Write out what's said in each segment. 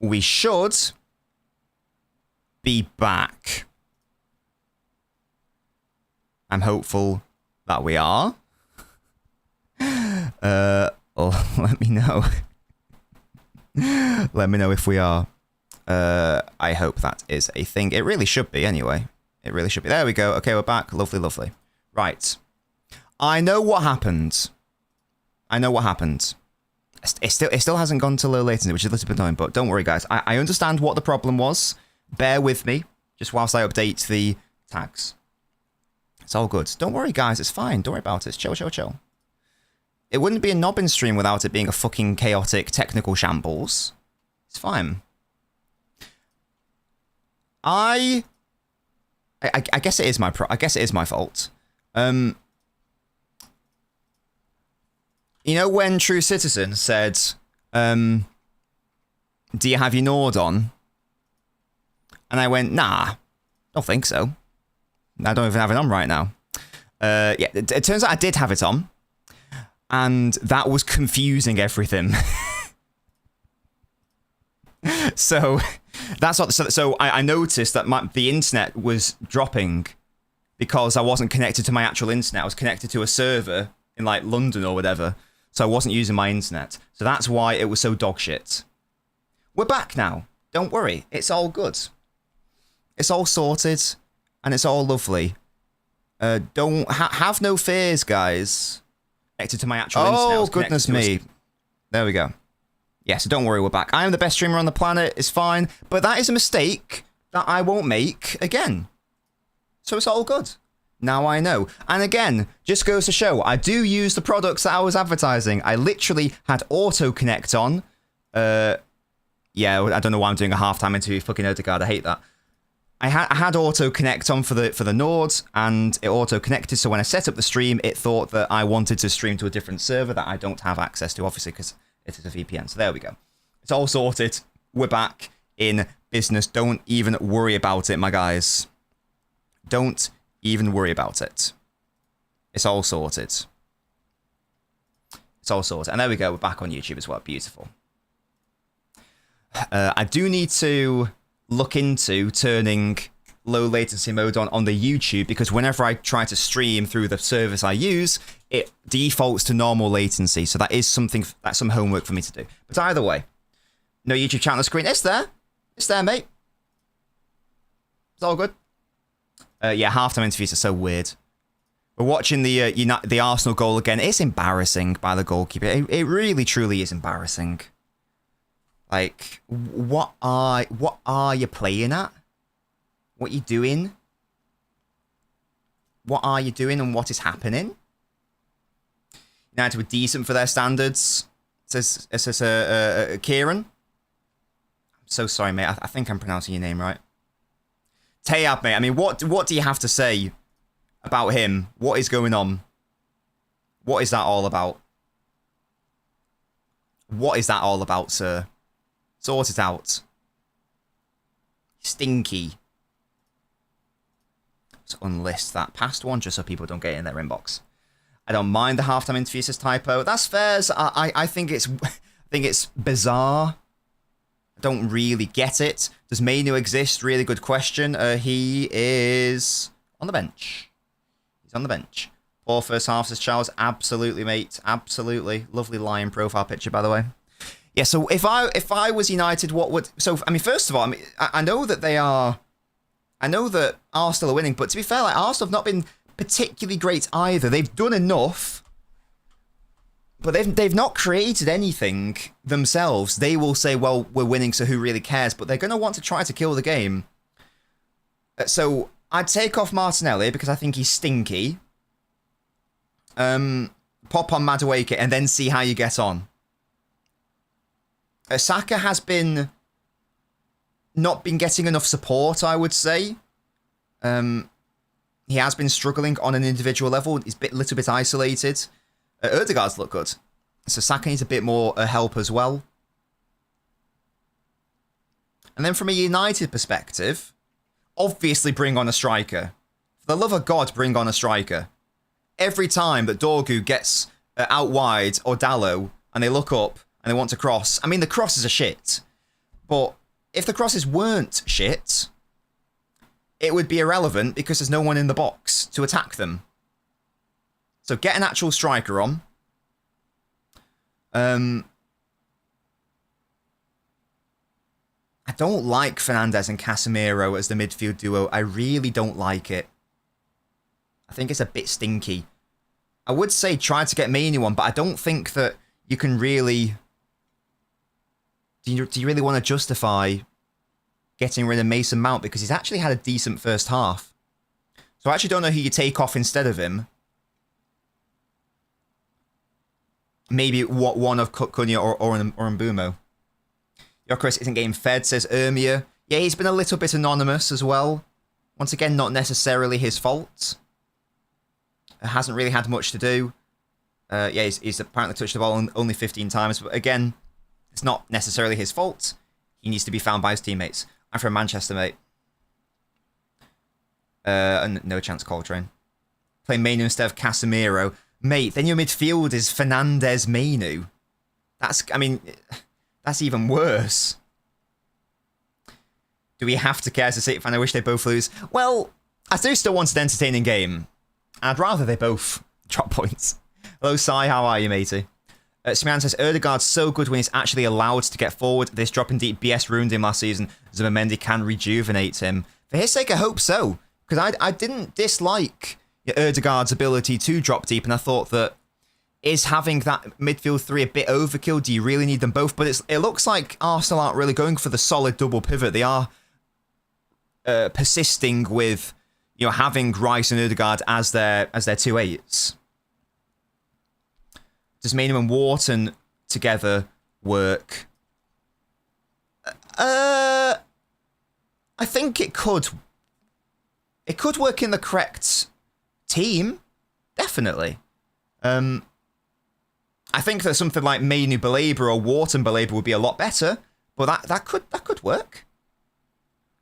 we should be back. I'm hopeful that we are. Let me know. Let me know if we are. I hope that is a thing. It really should be, anyway. It really should be. There we go. Okay, we're back. Lovely, lovely. Right. I know what happened. I know what happened. It still hasn't gone to low latency, which is a little bit annoying, but don't worry, guys. I understand what the problem was. Bear with me, just whilst I update the tags. It's all good. Don't worry, guys. It's fine. Don't worry about it. It's chill, chill, chill. It wouldn't be a Nobbins stream without it being a fucking chaotic technical shambles. It's fine. I guess it is my fault. You know when True Citizen said, do you have your Nord on? And I went, nah, don't think so. I don't even have it on right now. Yeah, it turns out I did have it on. And that was confusing everything. So that's what. So I noticed that the internet was dropping because I wasn't connected to my actual internet. I was connected to a server in like London or whatever. So I wasn't using my internet. So that's why it was so dog shit. We're back now. Don't worry. It's all good. It's all sorted. And it's all lovely. Don't have no fears, guys. Connected to my actual internet. Oh, goodness me. There we go. Yeah, so don't worry, we're back. I am the best streamer on the planet. It's fine. But that is a mistake that I won't make again. So it's all good. Now I know. And again, just goes to show, I do use the products that I was advertising. I literally had auto-connect on. Yeah, I don't know why I'm doing a halftime interview with fucking Odegaard. I hate that. I had auto-connect on for the Nord, and it auto-connected, so when I set up the stream, it thought that I wanted to stream to a different server that I don't have access to, obviously, because it is a VPN. So there we go. It's all sorted. We're back in business. Don't even worry about it, my guys. Don't even worry about it. It's all sorted. It's all sorted. And there we go. We're back on YouTube as well. Beautiful. I do need to look into turning low latency mode on the YouTube, because whenever I try to stream through the service I use, it defaults to normal latency. So that is something, that's some homework for me to do. But either way, no YouTube chat on the screen. It's there. It's there, mate. It's all good. Yeah, halftime interviews are so weird. We're watching the Arsenal goal again. It's embarrassing by the goalkeeper. It really, truly is embarrassing. Like, what are you playing at? What are you doing? What are you doing and what is happening? United were decent for their standards, says Kieran. I'm so sorry, mate. I think I'm pronouncing your name right. Tayab, mate. I mean, what do you have to say about him? What is going on? What is that all about? What is that all about, sir? Sort it out. Stinky. Let's unlist that past one just so people don't get it in their inbox. I don't mind the halftime interview, says Typo. That's fair. I think it's bizarre. I don't really get it. Does Mainu exist? Really good question. He is on the bench. He's on the bench. Poor first half, says Charles. Absolutely, mate. Absolutely. Lovely lion profile picture, by the way. Yeah, so if I was United, what would... So, I mean, first of all, I mean, I know that they are... I know that Arsenal are winning, but to be fair, like, Arsenal have not been particularly great either. They've done enough, but they've not created anything themselves. They will say, well, we're winning, so who really cares? But they're going to want to try to kill the game. So, I'd take off Martinelli, because I think he's stinky. Pop on Madueke, and then see how you get on. Saka has not been getting enough support, I would say. He has been struggling on an individual level. He's a little bit isolated. Odegaard's look good. So Saka needs a bit more help as well. And then from a United perspective, obviously bring on a striker. For the love of God, bring on a striker. Every time that Dorgu gets out wide or Dallo and they look up and they want to cross, I mean, the crosses are shit. But if the crosses weren't shit, it would be irrelevant because there's no one in the box to attack them. So get an actual striker on. I don't like Fernandes and Casemiro as the midfield duo. I really don't like it. I think it's a bit stinky. I would say try to get Mainu on, but I don't think that you can really... Do you really want to justify getting rid of Mason Mount? Because he's actually had a decent first half. So I actually don't know who you take off instead of him. Maybe one of Cunha or Mbumo. Your Chris isn't getting fed, says Ermia. Yeah, he's been a little bit anonymous as well. Once again, not necessarily his fault. It hasn't really had much to do. Yeah, he's apparently touched the ball only 15 times. But again, it's not necessarily his fault. He needs to be found by his teammates. I'm from Manchester, mate. And no chance, Coltrane. Play Mainu instead of Casemiro. Mate, then your midfield is Fernandes, Mainu. That's even worse. Do we have to care as a City fan? I wish they both lose. Well, I do still want an entertaining game. I'd rather they both drop points. Hello, Sai. How are you, matey? Simeon says, Ødegaard's so good when he's actually allowed to get forward. This dropping deep BS ruined him last season. Zubimendi can rejuvenate him. For his sake, I hope so. Because I didn't dislike Ødegaard's ability to drop deep, and I thought that is having that midfield three a bit overkill? Do you really need them both? But it looks like Arsenal aren't really going for the solid double pivot. They are persisting with having Rice and Ødegaard as their 2-8s. Does Mainu and Wharton together work? I think it could. It could work in the correct team, definitely. I think that something like Mainu Baleba or Wharton Baleba would be a lot better, but that could work.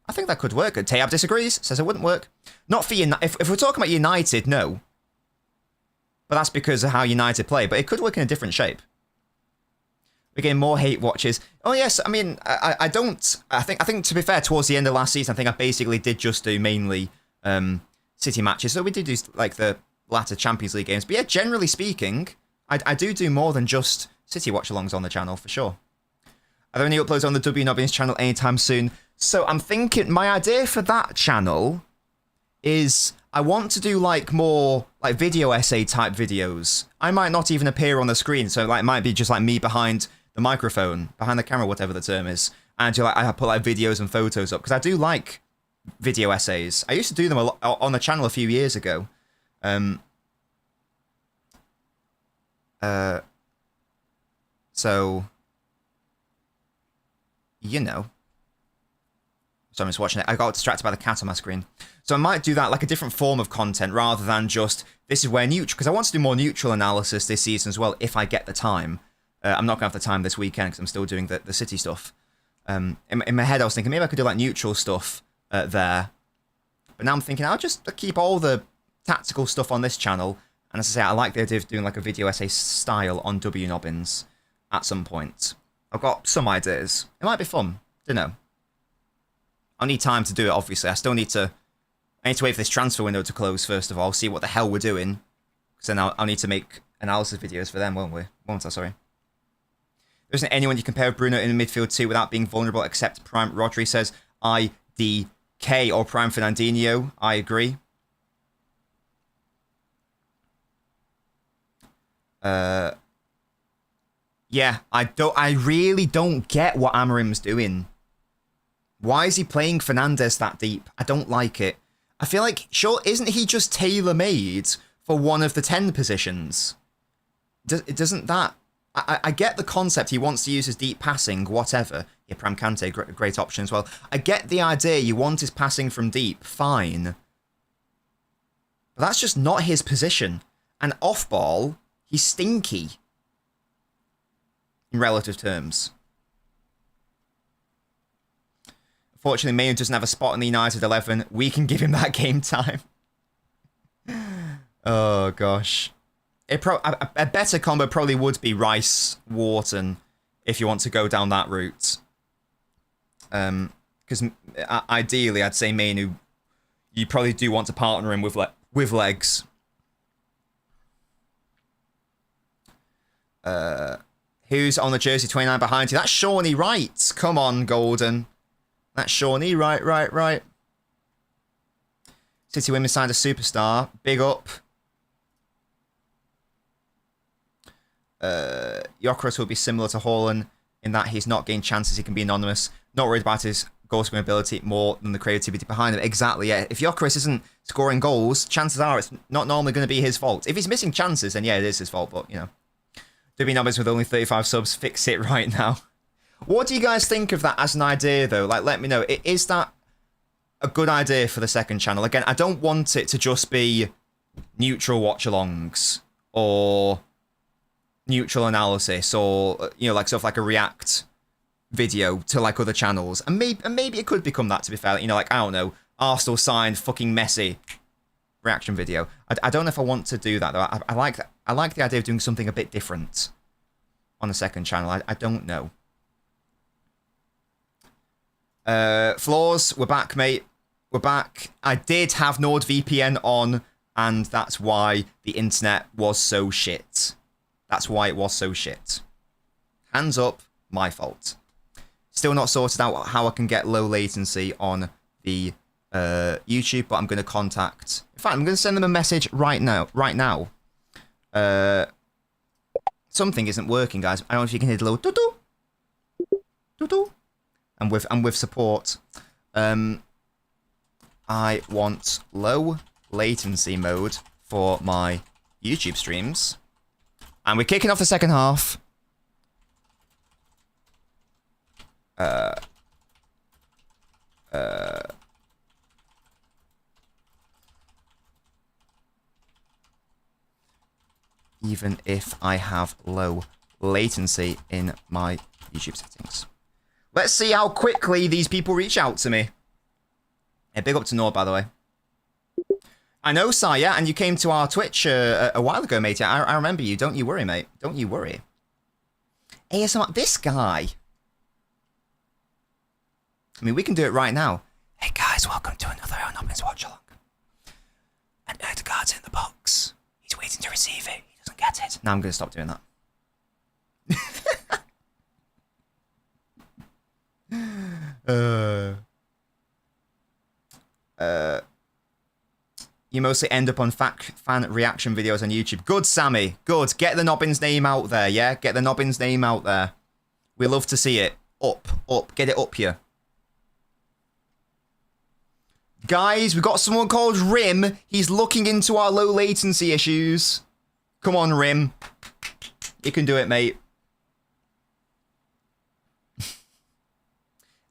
I think that could work. Tayab disagrees, says it wouldn't work. Not for United. If we're talking about United, no. But that's because of how United play. But it could work in a different shape. We're getting more hate watches. Oh yes, I mean, I don't. I think to be fair, towards the end of last season, I think I basically did just do mainly City matches. So we did do like the latter Champions League games. But yeah, generally speaking, I do more than just City watch-alongs on the channel for sure. Are there any uploads on the LNobbins channel anytime soon? So I'm thinking my idea for that channel is I want to do like more like video essay type videos. I might not even appear on the screen, so like it might be just like me behind the microphone, behind the camera, whatever the term is. And I put like videos and photos up because I do like video essays. I used to do them a lot on the channel a few years ago. So So I'm just watching it. I got distracted by the cat on my screen. So I might do that like a different form of content rather than just, this is where neutral, because I want to do more neutral analysis this season as well if I get the time. I'm not going to have the time this weekend because I'm still doing the City stuff. In my head I was thinking maybe I could do like neutral stuff there. But now I'm thinking I'll just keep all the tactical stuff on this channel. And as I say, I like the idea of doing like a video essay style on LNobbins at some point. I've got some ideas. It might be fun. Don't know. I'll need time to do it, obviously. I need to wait for this transfer window to close, first of all, see what the hell we're doing. Because then I'll need to make analysis videos for them, won't we? Won't I, sorry. There isn't anyone you compare with Bruno in the midfield to without being vulnerable except Prime Rodri, says IDK, or Prime Fernandinho. I agree. Yeah, I really don't get what Amorim's doing. Why is he playing Fernandes that deep? I don't like it. I feel like, sure, isn't he just tailor-made for one of the 10 positions? Doesn't that... I get the concept. He wants to use his deep passing, whatever. Yeah, Pram Kante, great option as well. I get the idea. You want his passing from deep. Fine. But that's just not his position. And off-ball, he's stinky. In relative terms. Fortunately, Mayo doesn't have a spot in the United 11. We can give him that game time. Oh, gosh. A better combo probably would be Rice, Wharton, if you want to go down that route. Because ideally, I'd say Mainu, you probably do want to partner him with legs. Who's on the jersey 29 behind you? That's Shawnee Wright. Come on, Golden. That's Shawnee. Right. City Women signed a superstar. Big up. Gyökeres will be similar to Haaland in that he's not gained chances. He can be anonymous. Not worried about his goal scoring ability more than the creativity behind him. Exactly, yeah. If Gyökeres isn't scoring goals, chances are it's not normally going to be his fault. If he's missing chances, then yeah, it is his fault. But, you know. LNobbins with only 35 subs. Fix it right now. What do you guys think of that as an idea, though? Like, let me know. Is that a good idea for the second channel? Again, I don't want it to just be neutral watch-alongs or neutral analysis or, you know, like sort of like a react video to like other channels. And maybe it could become that, to be fair. You know, like, I don't know, Arsenal signed fucking Messi reaction video. I don't know if I want to do that, though. I like the idea of doing something a bit different on the second channel. I don't know. Flaws, we're back, mate. We're back. I did have NordVPN on, and that's why the internet was so shit. That's why it was so shit. Hands up, my fault. Still not sorted out how I can get low latency on the YouTube, but I'm going to contact... In fact, I'm going to send them a message right now. Something isn't working, guys. I don't know if you can hear the little doo-doo. Doo-doo. And with support. I want low latency mode for my YouTube streams. And we're kicking off the second half. Even if I have low latency in my YouTube settings. Let's see how quickly these people reach out to me. Hey, big up to Nord, by the way. I know, Sai, yeah, and you came to our Twitch a while ago, mate. I remember you. Don't you worry, mate. Don't you worry. ASMR, this guy. I mean, we can do it right now. Hey, guys, welcome to another LNobbins Watchalong. And Edgar's in the box. He's waiting to receive it. He doesn't get it. Now I'm going to stop doing that. You mostly end up on fan reaction videos on YouTube. Good, Sammy. Good. Get the Nobbins name out there, yeah? Get the Nobbins name out there. We love to see it. Up. Get it up here. Guys, we've got someone called Rim. He's looking into our low latency issues. Come on, Rim. You can do it, mate.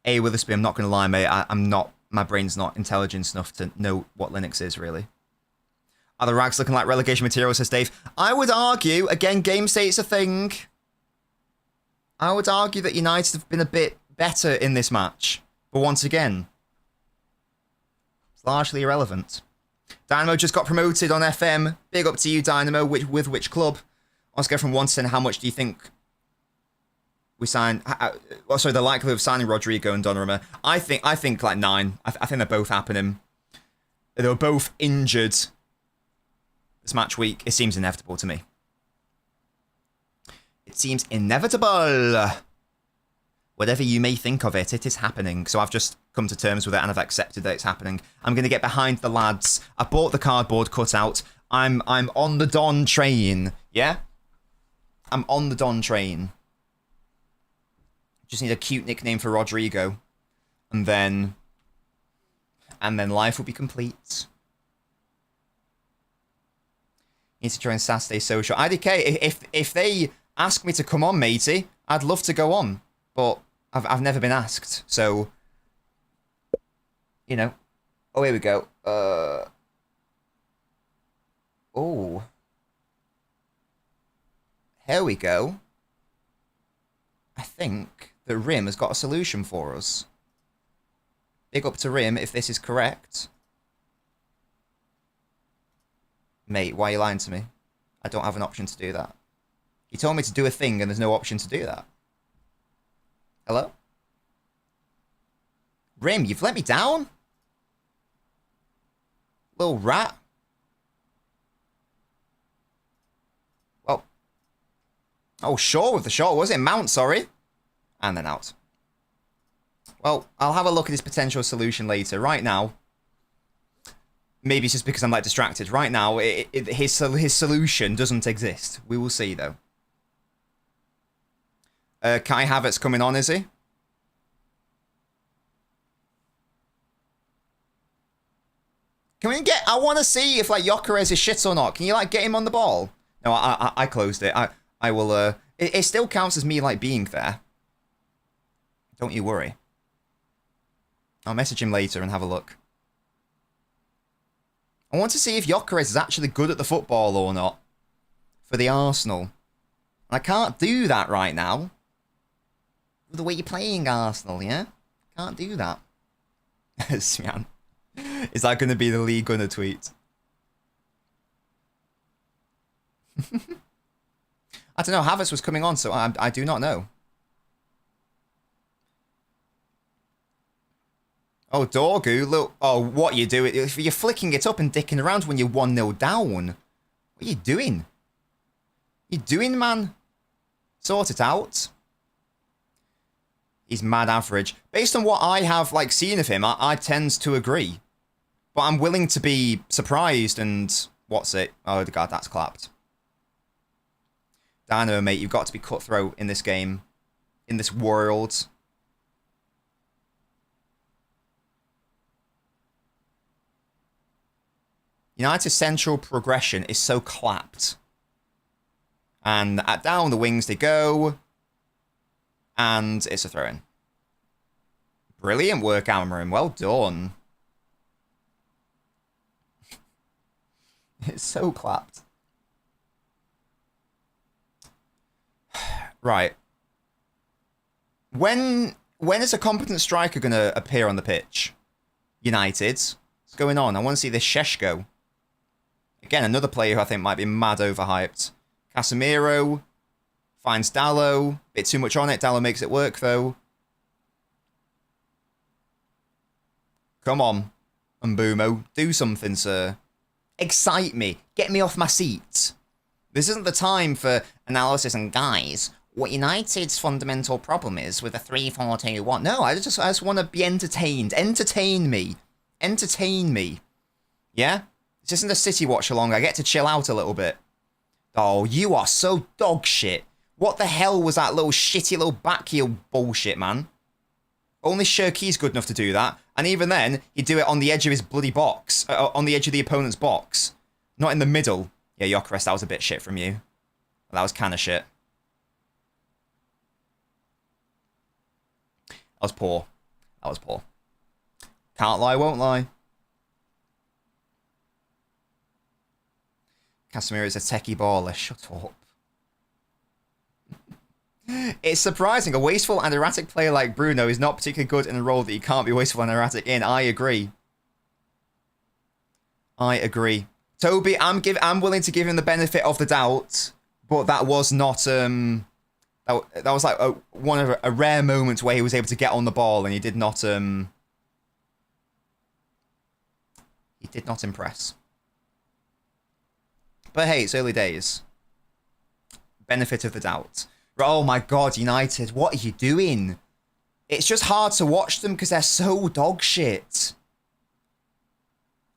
A Witherspoon, I'm not going to lie, mate. I'm not... My brain's not intelligent enough to know what Linux is, really. Are the rags looking like relegation material, says Dave? I would argue, again, game state's a thing. I would argue that United have been a bit better in this match. But once again, it's largely irrelevant. Dynamo just got promoted on FM. Big up to you, Dynamo. With which club? Let's go from 1 to 10. How much do you think we sign? Sorry, the likelihood of signing Rodrigo and Donnarumma. I think like 9. I think they're both happening. They were both injured this match week. It seems inevitable to me. It seems inevitable. Whatever you may think of it, it is happening. So I've just come to terms with it and I've accepted that it's happening. I'm going to get behind the lads. I bought the cardboard cutout. I'm on the Don train. Yeah? I'm on the Don train. Just need a cute nickname for Rodrigo. And then life will be complete. Need to join Saturday Social. IDK, if they ask me to come on, matey, I'd love to go on. But I've never been asked. So, you know. Oh, here we go. Oh. Here we go. I think that Rim has got a solution for us. Big up to Rim if this is correct. Mate, why are you lying to me? I don't have an option to do that. You told me to do a thing and there's no option to do that. Hello? Rim, you've let me down? Little rat. Well. Oh, Shaw with the shot, was it? Mount, sorry. And then out. Well, I'll have a look at his potential solution later. Right now, maybe it's just because I'm like distracted. Right now, his solution doesn't exist. We will see, though. Kai Havertz coming on, is he? Can we get... I want to see if, like, Gyökeres is shit or not. Can you, like, get him on the ball? No, I closed it. I will, It still counts as me, like, being there. Don't you worry. I'll message him later and have a look. I want to see if Gyökeres is actually good at the football or not. For the Arsenal. I can't do that right now. With the way you're playing Arsenal, yeah? Can't do that. Smian. Is that going to be the Lee Gunner tweet? I don't know. Havertz was coming on, so I do not know. Oh, Dorgu, look. Oh, what you doing? You're flicking it up and dicking around when you're 1-0 down. What are you doing? What you doing, man? Sort it out. He's mad average. Based on what I have like seen of him, I tend to agree. But I'm willing to be surprised and... What's it? Oh, God, that's clapped. Dano, mate, you've got to be cutthroat in this game. In this world. United's central progression is so clapped. And down the wings they go. And it's a throw-in. Brilliant work, Amarin. Well done. It's so clapped. Right. When is a competent striker going to appear on the pitch? United. What's going on? I want to see this Sheshko. Again, another player who I think might be mad overhyped. Casemiro finds Dallo. Bit too much on it. Dallo makes it work, though. Come on, Mbumo. Do something, sir. Excite me. Get me off my seat. This isn't the time for analysis and guys. What United's fundamental problem is with a 3-4-2-1. No, I just want to be entertained. Entertain me. Entertain me. Yeah? This isn't a City watch-along. I get to chill out a little bit. Oh, you are so dog shit. What the hell was that little shitty little backheel bullshit, man? Only Shirky's good enough to do that. And even then, he'd do it on the edge of his bloody box. On the edge of the opponent's box. Not in the middle. Yeah, Gyökeres, that was a bit shit from you. That was kind of shit. That was poor. That was poor. Can't lie, won't lie. Casemiro is a techie baller. Shut up. It's surprising. A wasteful and erratic player like Bruno is not particularly good in a role that he can't be wasteful and erratic in. I agree. I agree. Toby, I'm willing to give him the benefit of the doubt, but that was not that was like one of a rare moment where he was able to get on the ball and he did not impress. But hey, it's early days. Benefit of the doubt. Oh my God, United, what are you doing? It's just hard to watch them because they're so dog shit.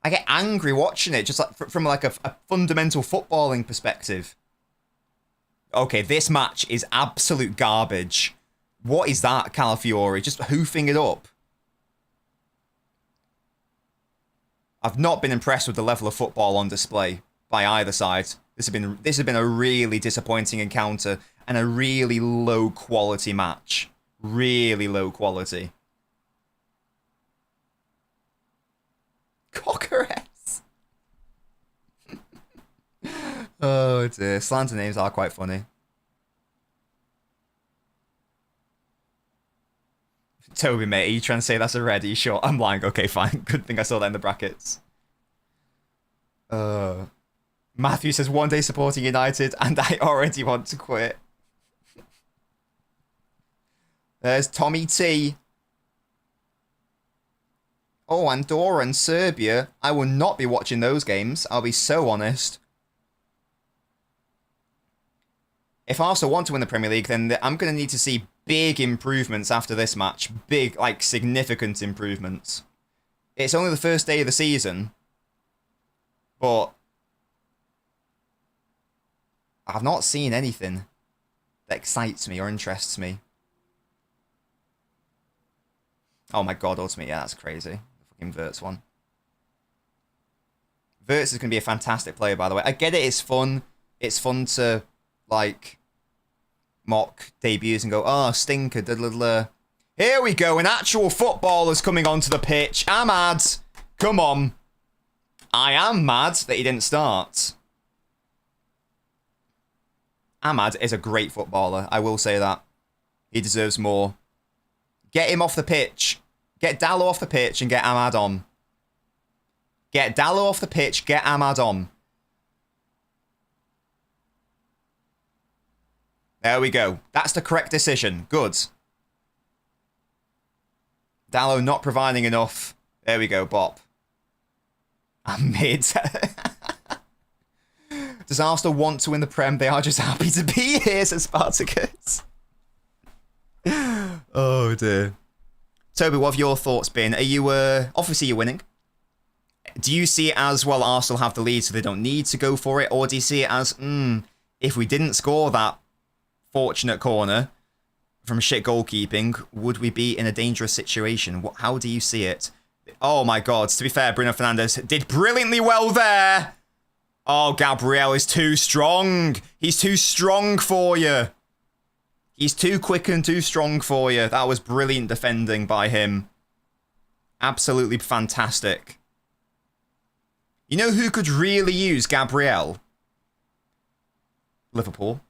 I get angry watching it, just like from like a fundamental footballing perspective. Okay, this match is absolute garbage. What is that, Calafiori? Just hoofing it up. I've not been impressed with the level of football on display by either side. This has been a really disappointing encounter and a really low quality match. Really low quality. Gyökeres. Oh dear. Slanter names are quite funny. Toby, mate, are you trying to say that's a red? Are you sure? I'm lying. Okay, fine. Good thing I saw that in the brackets. Matthew says, one day supporting United and I already want to quit. There's Tommy T. Oh, Andorra and Serbia. I will not be watching those games. I'll be so honest. If Arsenal want to win the Premier League, then I'm going to need to see big improvements after this match. Big, like, significant improvements. It's only the first day of the season. But I've not seen anything that excites me or interests me. Oh my god, Ultimate, yeah, that's crazy. The fucking Wirtz one. Wirtz is going to be a fantastic player, by the way. I get it, it's fun. It's fun to, like, mock debuts and go, oh, stinker, da, da, da. Here we go, an actual footballer's coming onto the pitch. Ahmad, come on. I am mad that he didn't start. Ahmad is a great footballer, I will say that. He deserves more. Get him off the pitch. Get Dallo off the pitch and get Ahmad on. Get Dallo off the pitch, get Ahmad on. There we go. That's the correct decision. Good. Dallo not providing enough. There we go, Bop. I'm mid. Does Arsenal want to win the Prem? They are just happy to be here, says Spartacus. Oh, dear. Toby, what have your thoughts been? Are you, obviously you're winning. Do you see it as, well, Arsenal have the lead so they don't need to go for it? Or do you see it as, if we didn't score that fortunate corner from shit goalkeeping, would we be in a dangerous situation? How do you see it? Oh my god, to be fair, Bruno Fernandes did brilliantly well there. Oh, Gabriel is too strong. He's too strong for you. He's too quick and too strong for you. That was brilliant defending by him. Absolutely fantastic. You know who could really use Gabriel? Liverpool.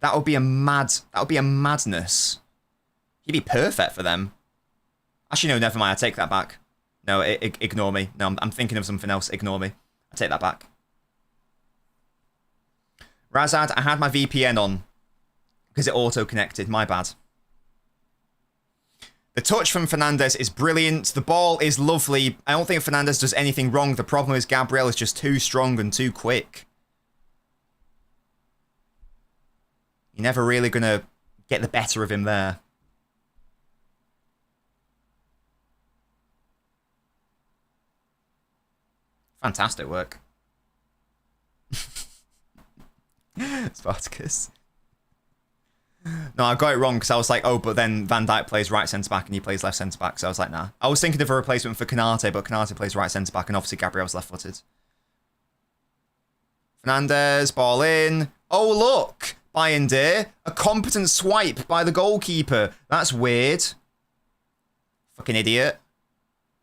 That would be a madness. He'd be perfect for them. Actually, no, never mind. I take that back. No, ignore me. No, I'm thinking of something else. Ignore me. I take that back. Razad, I had my VPN on because it auto-connected. My bad. The touch from Fernandes is brilliant. The ball is lovely. I don't think Fernandes does anything wrong. The problem is Gabriel is just too strong and too quick. You're never really going to get the better of him there. Fantastic work. Spartacus. No, I got it wrong because I was like, oh, but then Van Dijk plays right centre-back and he plays left centre-back. So I was like, nah. I was thinking of a replacement for Konate, but Konate plays right centre-back and obviously Gabriel's left-footed. Fernandes, ball in. Oh, look! Bayern dear. A competent swipe by the goalkeeper. That's weird. Fucking idiot.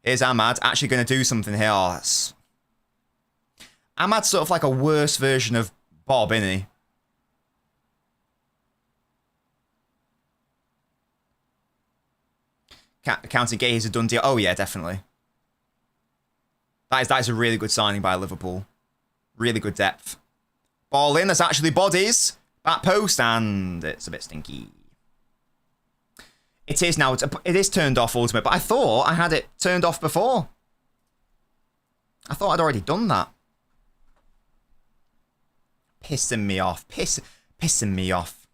Here's Ahmad. Actually going to do something here. Oh, that's... Ahmad's sort of like a worse version of Bob, isn't he? Counting Gay is a done deal. Oh, yeah, definitely. That is a really good signing by Liverpool. Really good depth. Ball in. There's actually bodies. Back post, and it's a bit stinky. It is now. It is turned off Ultimate, but I thought I had it turned off before. I thought I'd already done that. Pissing me off. Pissing me off.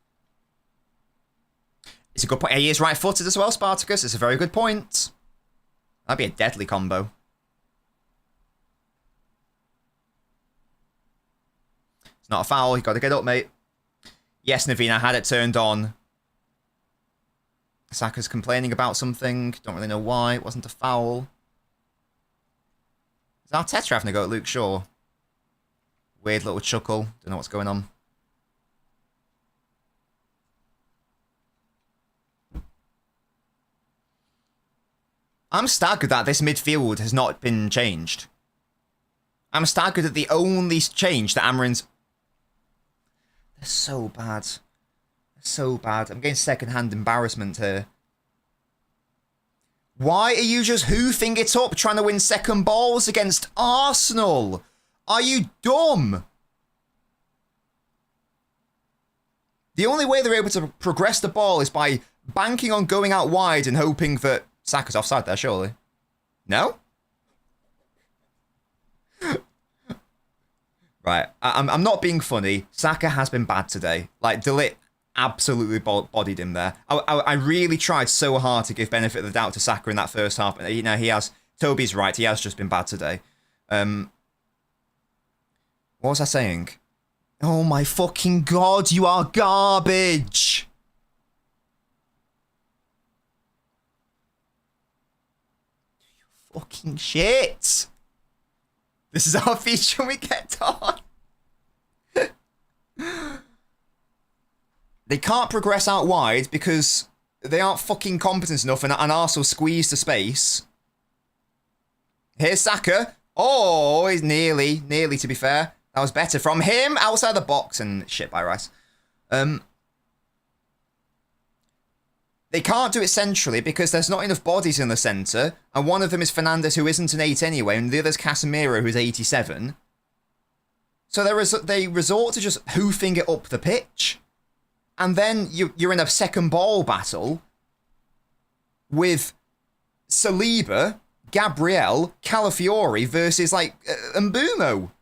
It's a good point. He is right-footed as well, Spartacus. It's a very good point. That'd be a deadly combo. It's not a foul. You got to get up, mate. Yes, Naveen, I had it turned on. Saka's complaining about something. Don't really know why. It wasn't a foul. Is Arteta having a go at Luke Shaw? Weird little chuckle. Don't know what's going on. I'm staggered that this midfield has not been changed. I'm staggered that the only change that Amarin's... They're so bad. They're so bad. I'm getting second-hand embarrassment here. Why are you just hoofing it up trying to win second balls against Arsenal? Are you dumb? The only way they're able to progress the ball is by banking on going out wide and hoping that Saka's offside there, surely. No? Right. I'm not being funny. Saka has been bad today. Like, De Ligt absolutely bodied him there. I really tried so hard to give benefit of the doubt to Saka in that first half. You know, he has... Toby's right. He has just been bad today. What was I saying? Oh my fucking god, you are garbage! Fucking shit! This is our feature we get on. They can't progress out wide because they aren't fucking competent enough and Arsenal squeezed the space. Here's Saka. Oh, he's nearly to be fair. That was better from him outside the box and shit by Rice. They can't do it centrally because there's not enough bodies in the centre, and one of them is Fernandes, who isn't an 8 anyway, and the other's Casemiro, who's 87. So they resort to just hoofing it up the pitch, and then you're in a second ball battle with Saliba, Gabriel, Calafiori versus like Mbumo.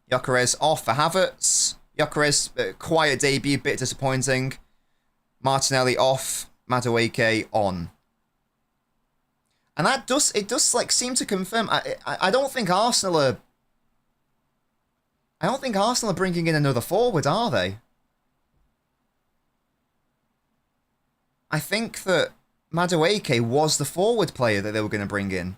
Gyökeres off for Havertz. Gyökeres, quiet debut, bit disappointing. Martinelli off, Madueke on. And that does like seem to confirm. I don't think Arsenal are. I don't think Arsenal are bringing in another forward, are they? I think that Madueke was the forward player that they were going to bring in.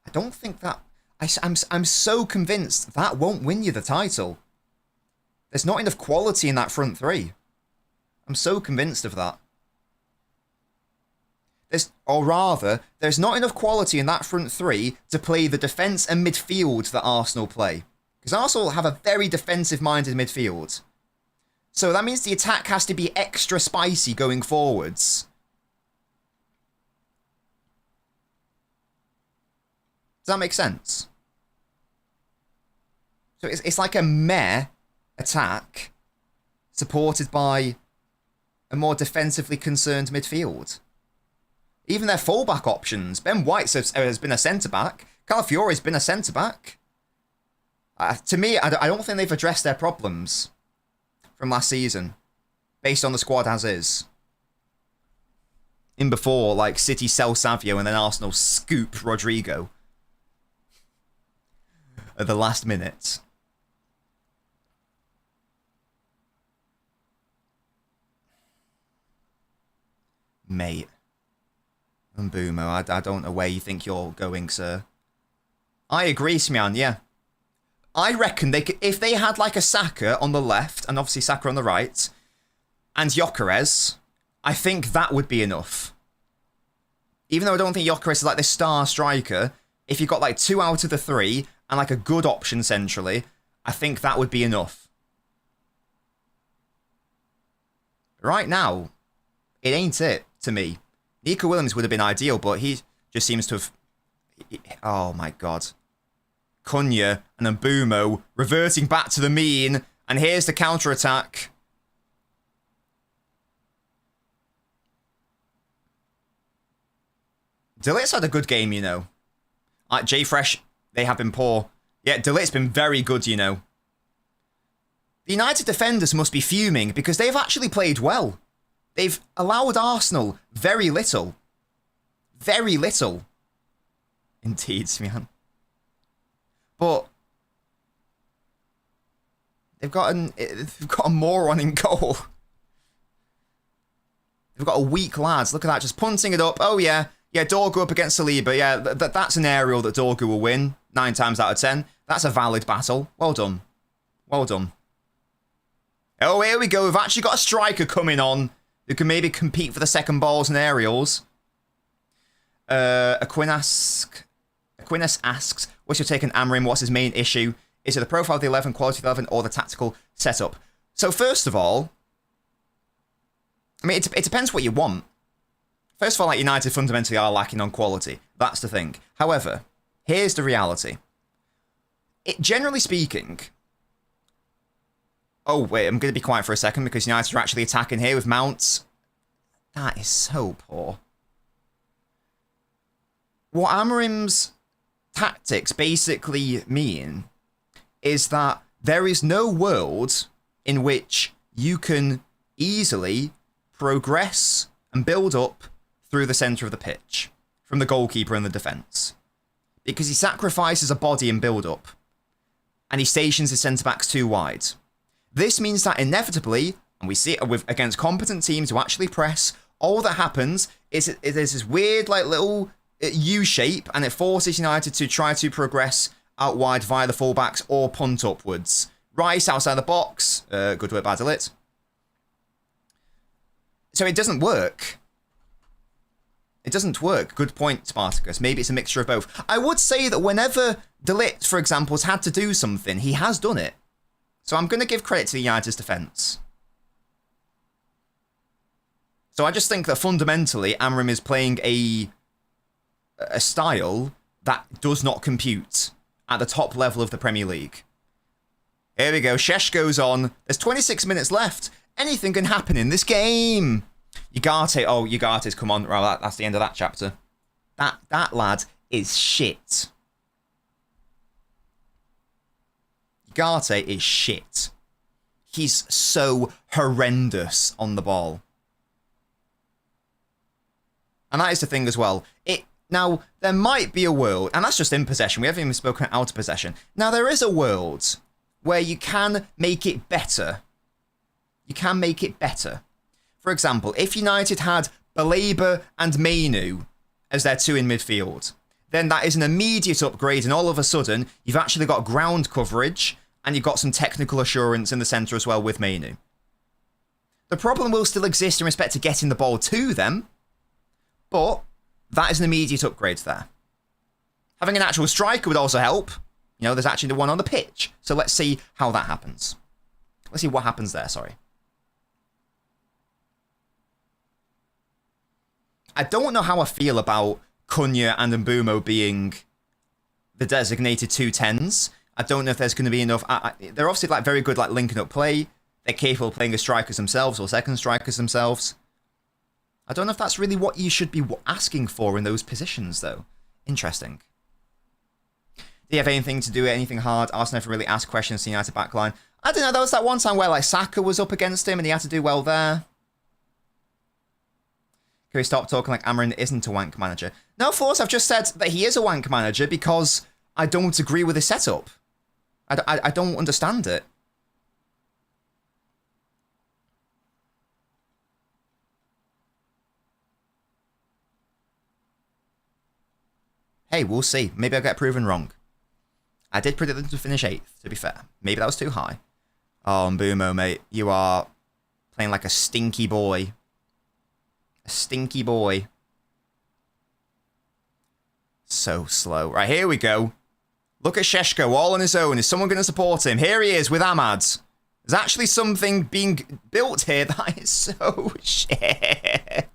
I don't think that... I'm so convinced that won't win you the title. There's not enough quality in that front three. I'm so convinced of that. Or rather, there's not enough quality in that front three to play the defence and midfield that Arsenal play. Because Arsenal have a very defensive-minded midfield. So that means the attack has to be extra spicy going forwards. Does that make sense? So it's like a meh attack supported by a more defensively concerned midfield. Even their fullback options. Ben White has been a centre-back. Calafiori's been a centre-back. To me, I don't think they've addressed their problems from last season, based on the squad as is. In before, like, City sell Savio and then Arsenal scoop Rodrigo at the last minute. Mate. Mbumo, I don't know where you think you're going, sir. I agree, Smyan, yeah. I reckon they could, if they had like a Saka on the left, and obviously Saka on the right, and Gyökeres, I think that would be enough. Even though I don't think Gyökeres is like the star striker, if you got like 2 out of the 3, and like a good option centrally, I think that would be enough. Right now, it ain't it, to me. Nico Williams would have been ideal, but he just seems to have... Oh my god. Cunha and Mbumo reverting back to the mean, and here's the counter-attack. De Ligt's had a good game, you know. J-Fresh, they have been poor. Yeah, De Ligt's been very good, you know. The United defenders must be fuming because they've actually played well. They've allowed Arsenal very little. Very little. Indeed, man. But they've got a moron in goal. They've got a weak lads. Look at that, just punting it up. Oh yeah, yeah. Dorgu up against Saliba. Yeah, that's an aerial that Dorgu will win 9 times out of 10. That's a valid battle. Well done. Well done. Oh, here we go. We've actually got a striker coming on who can maybe compete for the second balls and aerials. Aquinas asks, what's your take on Amorim? What's his main issue? Is it the profile of the 11, quality of the 11, or the tactical setup? So first of all, I mean, it depends what you want. First of all, like, United fundamentally are lacking on quality. That's the thing. However, here's the reality. Generally speaking, Oh, wait, I'm going to be quiet for a second because United are actually attacking here with mounts. That is so poor. What Amorim's tactics basically mean is that there is no world in which you can easily progress and build up through the centre of the pitch from the goalkeeper and the defence. Because he sacrifices a body in build-up and he stations his centre-backs too wide. This means that inevitably, and we see it with against competent teams who actually press, all that happens is there's this weird like little U shape, and it forces United to try to progress out wide via the fullbacks or punt upwards. Rice outside the box. Good work, Badilit. So it doesn't work. It doesn't work. Good point, Spartacus. Maybe it's a mixture of both. I would say that whenever De Ligt, for example, has had to do something, he has done it. So I'm going to give credit to the United's defence. So I just think that fundamentally, Amorim is playing a style that does not compute at the top level of the Premier League. Here we go. Šeško's on. There's 26 minutes left. Anything can happen in this game. Ugarte. Oh, Ugarte's come on. Right, that's the end of that chapter. That lad is shit. Ugarte is shit. He's so horrendous on the ball. And that is the thing as well. Now, there might be a world, and that's just in possession. We haven't even spoken out of possession. Now, there is a world where you can make it better. You can make it better. For example, if United had Baleba and Mainu as their two in midfield, then that is an immediate upgrade, and all of a sudden, you've actually got ground coverage, and you've got some technical assurance in the centre as well with Mainu. The problem will still exist in respect to getting the ball to them, but that is an immediate upgrade there. Having an actual striker would also help. You know, there's actually the one on the pitch. So let's see how that happens. Let's see what happens there, sorry. I don't know how I feel about Cunha and Mbumo being the designated 210s. I don't know if there's going to be enough. They're obviously like very good like linking up play. They're capable of playing as strikers themselves or second strikers themselves. I don't know if that's really what you should be asking for in those positions, though. Interesting. Do you have anything to do anything hard? Arsenal never really asked questions to the United backline. I don't know. There was that one time where like Saka was up against him and he had to do well there. Can we stop talking like Amorim isn't a wank manager? No, of course, I've just said that he is a wank manager because I don't agree with his setup. I don't understand it. Hey, we'll see. Maybe I'll get proven wrong. I did predict them to finish 8th, to be fair. Maybe that was too high. Oh, Mbumo, mate. You are playing like a stinky boy. A stinky boy. So slow. Right, here we go. Look at Šeško all on his own. Is someone going to support him? Here he is with Ahmad. There's actually something being built here that is so shit.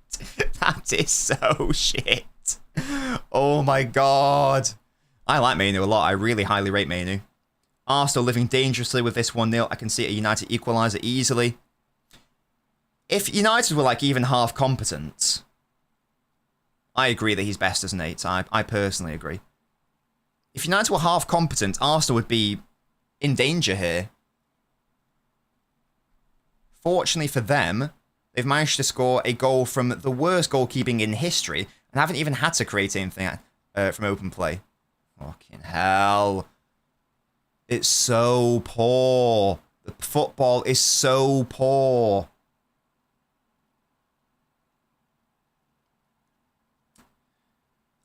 That is so shit. Oh my god. I like Mainu a lot. I really highly rate Mainu. Arsenal living dangerously with this 1-0. I can see a United equaliser easily. If United were like even half competent, I agree that he's best as an 8. I personally agree. If United were half competent, Arsenal would be in danger here. Fortunately for them, they've managed to score a goal from the worst goalkeeping in history and haven't even had to create anything from open play. Fucking hell. It's so poor. The football is so poor.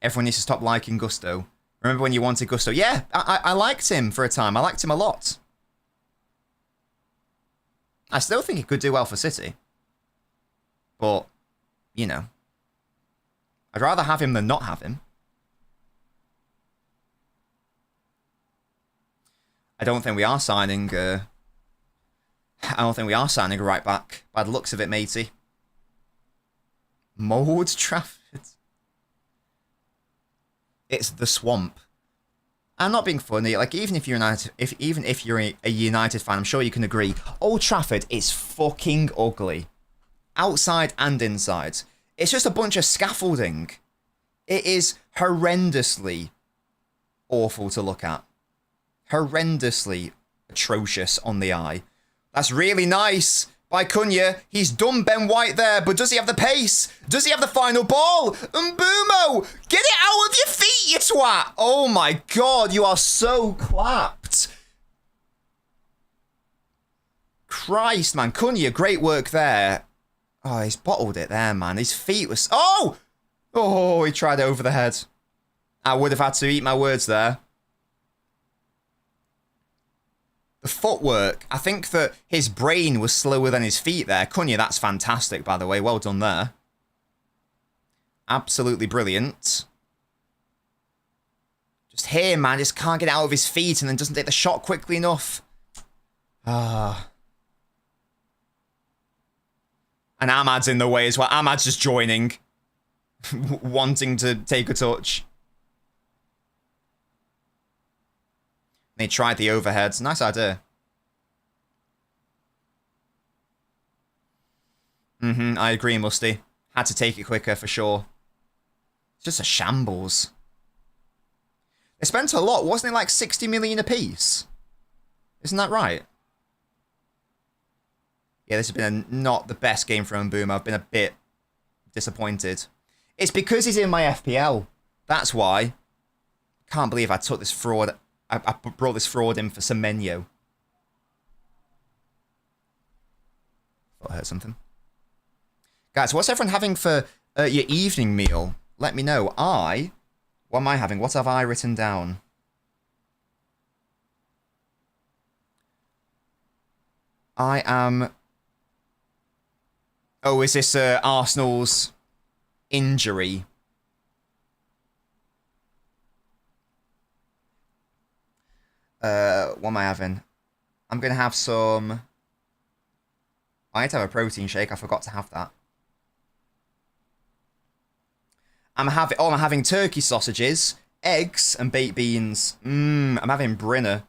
Everyone needs to stop liking Gusto. Remember when you wanted Gusto? Yeah, I liked him for a time. I liked him a lot. I still think he could do well for City. But, you know. I'd rather have him than not have him. I don't think we are signing... I don't think we are signing a right back. By the looks of it, matey. Mold Trafford. It's the swamp. I'm not being funny. Like, even if you're even if you're a United fan, I'm sure you can agree. Old Trafford is fucking ugly, outside and inside. It's just a bunch of scaffolding. It is horrendously awful to look at. Horrendously atrocious on the eye. That's really nice by Cunha. He's done Ben White there, but does he have the pace? Does he have the final ball? Mbumo, get it out of your feet, you twat! Oh my god, you are so clapped. Christ, man. Cunha, great work there. Oh, he's bottled it there, man. His feet was... Oh! Oh, he tried it over the head. I would have had to eat my words there. The footwork, I think that his brain was slower than his feet there. Cunha, that's fantastic, by the way. Well done there. Absolutely brilliant. Just here, man, just can't get out of his feet and then doesn't take the shot quickly enough. Ah. And Ahmad's in the way as well. Ahmad's just joining. Wanting to take a touch. They tried the overheads. Nice idea. I agree, Musty. Had to take it quicker for sure. It's just a shambles. They spent a lot. Wasn't it like 60 million apiece? Isn't that right? Yeah, this has been not the best game for Mbumo. I've been a bit disappointed. It's because he's in my FPL. That's why. Can't believe I took this fraud. I brought this fraud in for Semenyo. Thought I heard something. Guys, what's everyone having for your evening meal? Let me know. What am I having? What have I written down? I am... Oh, is this Arsenal's injury? What am I having? I'm going to have some... I need to have a protein shake. I forgot to have that. I'm having turkey sausages, eggs, and baked beans. I'm having Brinner.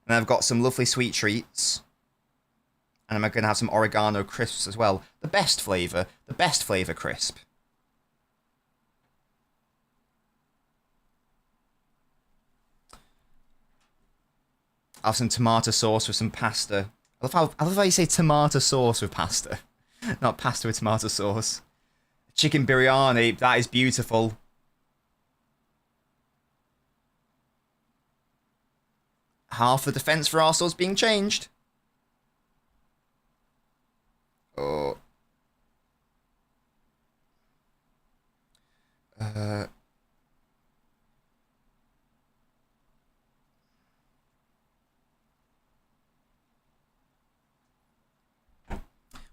And I've got some lovely sweet treats. And I'm going to have some oregano crisps as well. The best flavour crisp. I'll have some tomato sauce with some pasta. I love how you say tomato sauce with pasta. Not pasta with tomato sauce. Chicken biryani, that is beautiful. Half the defence for Arsenal's being changed. Oh.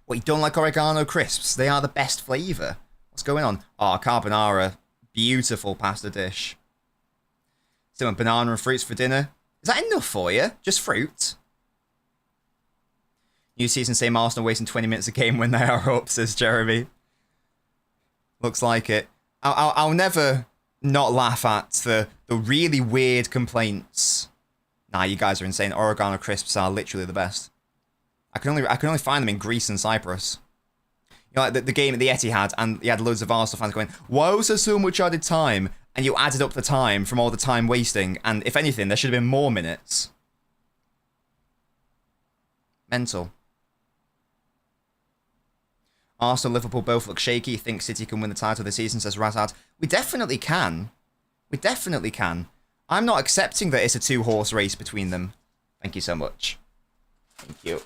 What, you don't like oregano crisps? They are the best flavour. What's going on? Oh, carbonara. Beautiful pasta dish. Still banana and fruits for dinner. Is that enough for you? Just fruit? New season, same Arsenal wasting 20 minutes a game when they are up, says Jeremy. Looks like it. I'll never not laugh at the really weird complaints. Nah, you guys are insane. Oregano crisps are literally the best. I can only find them in Greece and Cyprus. You know, like the game at the Etihad, and you had loads of Arsenal fans going, "Why was there so much added time?" And you added up the time from all the time wasting, and if anything, there should have been more minutes. Mental. Arsenal, Liverpool both look shaky. Think City can win the title this season, says Razad. We definitely can. We definitely can. I'm not accepting that it's a two-horse race between them. Thank you so much. Thank you.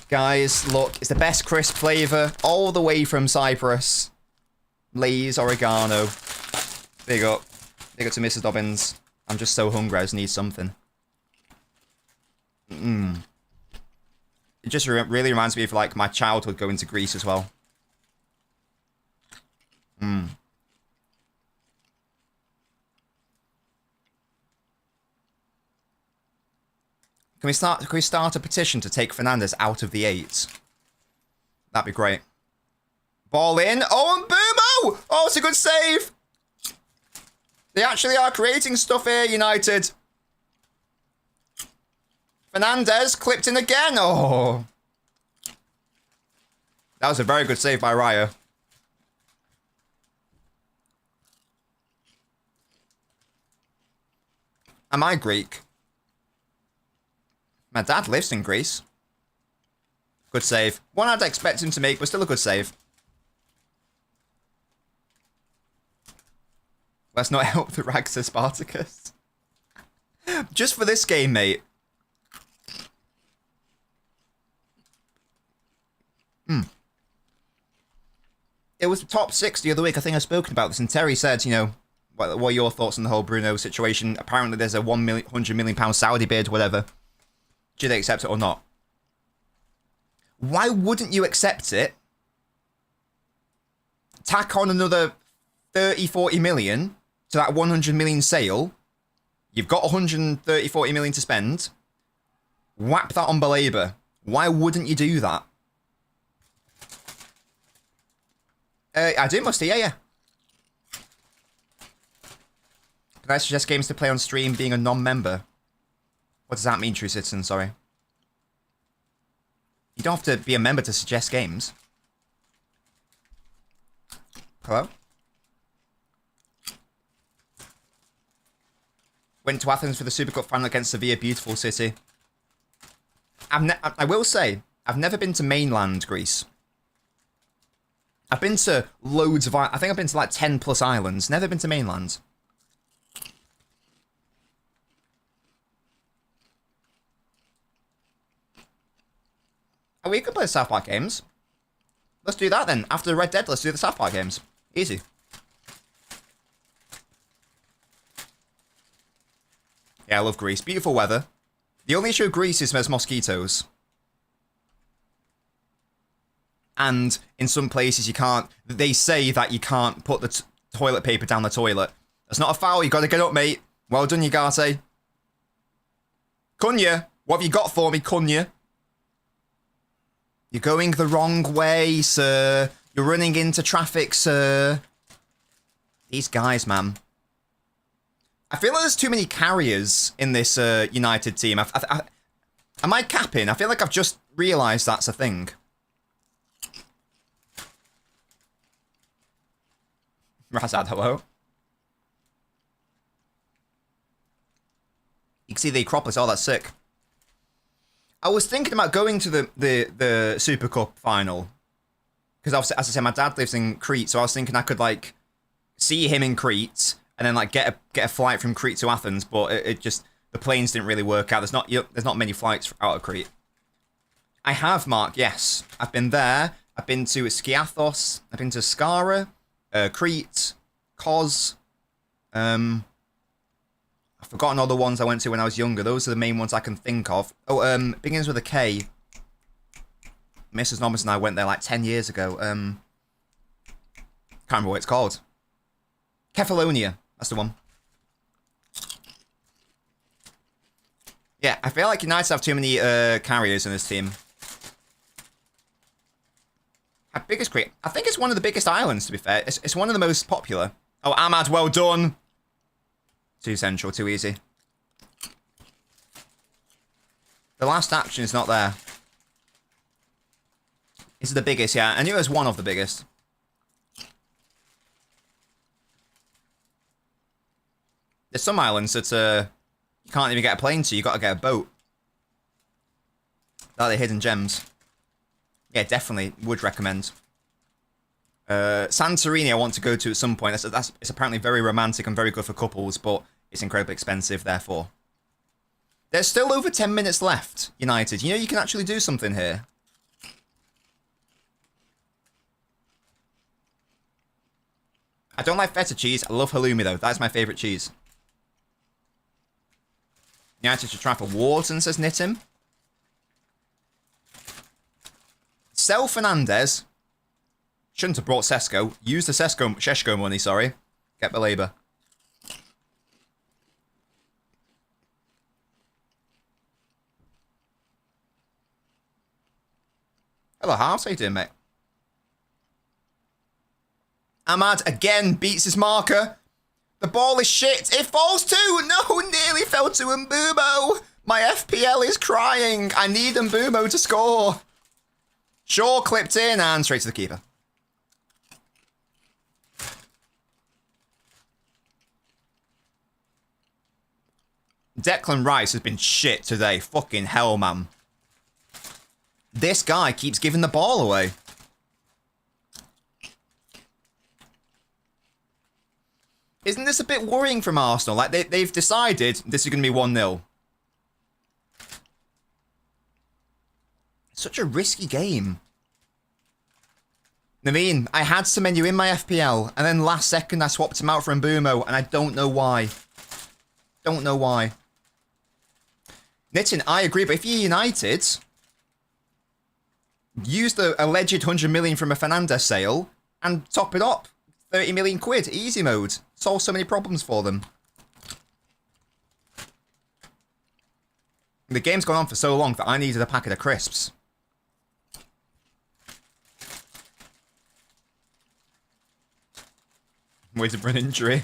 Guys, look, it's the best crisp flavour all the way from Cyprus. Lay's oregano. Big up. Big up to Mrs. Dobbins. I'm just so hungry, I just need something. It just really reminds me of, like, my childhood going to Greece as well. Can we start a petition to take Fernandes out of the 8s? That'd be great. Ball in. Oh, and Boomo! Oh, it's a good save. They actually are creating stuff here, United. Fernandez clipped in again. Oh. That was a very good save by Raya. Am I Greek? My dad lives in Greece. Good save. One I'd expect him to make, but still a good save. Let's not help the rags to Spartacus. Just for this game, mate. It was the top 6 the other week. I think I've spoken about this, and Terry said, you know, what are your thoughts on the whole Bruno situation? Apparently there's a £100 million Saudi bid, whatever. Do they accept it or not? Why wouldn't you accept it? Tack on another 30-40 million to that 100 million sale. You've got 130-40 million to spend. Whap that on Baleba. Why wouldn't you do that? I do, Musty, yeah. Can I suggest games to play on stream being a non-member? What does that mean, True Citizen? Sorry. You don't have to be a member to suggest games. Hello? Went to Athens for the Super Cup final against Sevilla. Beautiful city. I will say, I've never been to mainland Greece. I've been to loads of... I think I've been to like 10 plus islands. Never been to mainland. Oh, we could play the South Park games. Let's do that then. After Red Dead, let's do the South Park games. Easy. Yeah, I love Greece. Beautiful weather. The only issue with Greece is there's mosquitoes. And in some places you can't... They say that you can't put the toilet paper down the toilet. That's not a foul. You got to get up, mate. Well done, Ugarte. Cunha, what have you got for me, Cunha? You're going the wrong way, sir. You're running into traffic, sir. These guys, man. I feel like there's too many carriers in this United team. Am I capping? I feel like I've just realised that's a thing. Razad, hello. You can see the Acropolis. Oh, that's sick. I was thinking about going to the Super Cup final. Because, as I said, my dad lives in Crete, so I was thinking I could, like, see him in Crete, and then, like, get a flight from Crete to Athens, but it just... The planes didn't really work out. There's not many flights out of Crete. I have, Mark, yes. I've been there. I've been to Skiathos. I've been to Skara. Crete, Kos, I've forgotten all the ones I went to when I was younger. Those are the main ones I can think of. Oh, begins with a K. Mrs. Nobbins and I went there like 10 years ago. Can't remember what it's called. Kefalonia, that's the one. Yeah, I feel like United have too many carriers in this team. Biggest Crete. I think it's one of the biggest islands, to be fair. It's one of the most popular. Oh, Ahmad, well done. Too central, too easy. The last action is not there. It's the biggest, yeah. I knew it was one of the biggest. There's some islands that you can't even get a plane to. You got to get a boat. They're the hidden gems. Yeah, definitely would recommend. Santorini I want to go to at some point. It's apparently very romantic and very good for couples, but it's incredibly expensive, therefore. There's still over 10 minutes left, United. You know you can actually do something here. I don't like feta cheese. I love halloumi, though. That's my favourite cheese. United should try for Wharton, says Nitim. Sell Fernandez. Shouldn't have brought Sesko. Use the Sheshko money, sorry. Get the labour. Hello, House. How you doing, mate? Ahmad again beats his marker. The ball is shit. It falls too. No, nearly fell to Mbumo. My FPL is crying. I need Mbumo to score. Shaw clipped in and straight to the keeper. Declan Rice has been shit today. Fucking hell, man. This guy keeps giving the ball away. Isn't this a bit worrying from Arsenal? Like, they've decided this is going to be 1-0. Such a risky game. I mean, I had Semenyo in my FPL, and then last second I swapped him out for Mbumo, and I don't know why. Don't know why. Nitin, I agree, but if you're United, use the alleged 100 million from a Fernandes sale and top it up. 30 million quid, easy mode. Solve so many problems for them. The game's gone on for so long that I needed a packet of crisps. Waiting for an injury.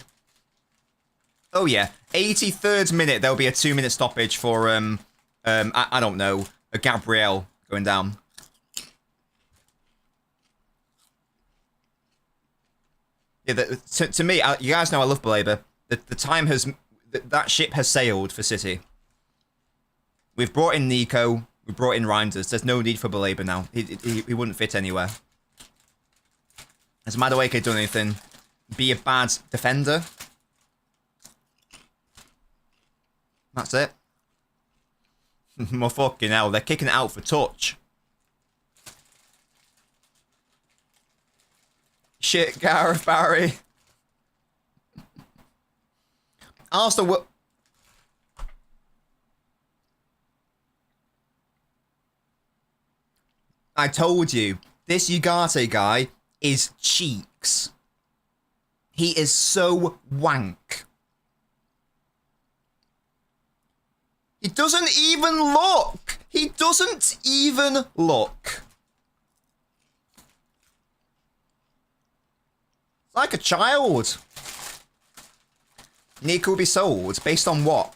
Oh yeah, 83rd minute, there'll be a 2-minute stoppage for, I don't know, a Gabriel going down. Yeah, to me, you guys know I love Belaber. The time has, that ship has sailed for City. We've brought in Nico, we've brought in Reinders. There's no need for Belaber now. He wouldn't fit anywhere. Has Madueke done anything? Be a bad defender? That's it. Well, fucking hell, they're kicking it out for touch. Shit, Gareth Barry. Arsenal will... I told you, this Ugarte guy is cheeks. He is so wank. He doesn't even look. He doesn't even look. Like a child. Nico will be sold based on what?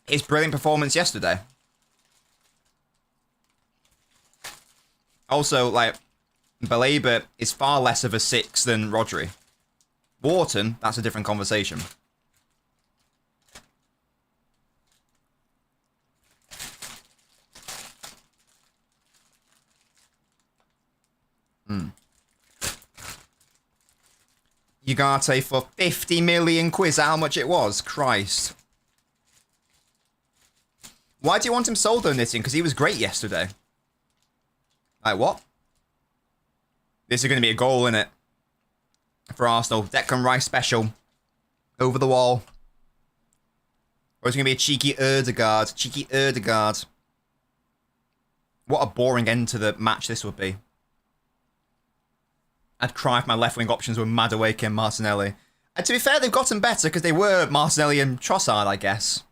His brilliant performance yesterday. Also, like, Belaber is far less of a 6 than Rodri. Wharton, that's a different conversation. Ugarte for 50 million quiz, how much it was? Christ. Why do you want him sold though, Knitting? Because he was great yesterday. Like what? This is going to be a goal, innit? For Arsenal. Declan Rice special. Over the wall. Or is it going to be a cheeky Erdegaard? Cheeky Erdegaard. What a boring end to the match this would be. I'd cry if my left-wing options were Madueke and Martinelli. And to be fair, they've gotten better because they were Martinelli and Trossard, I guess.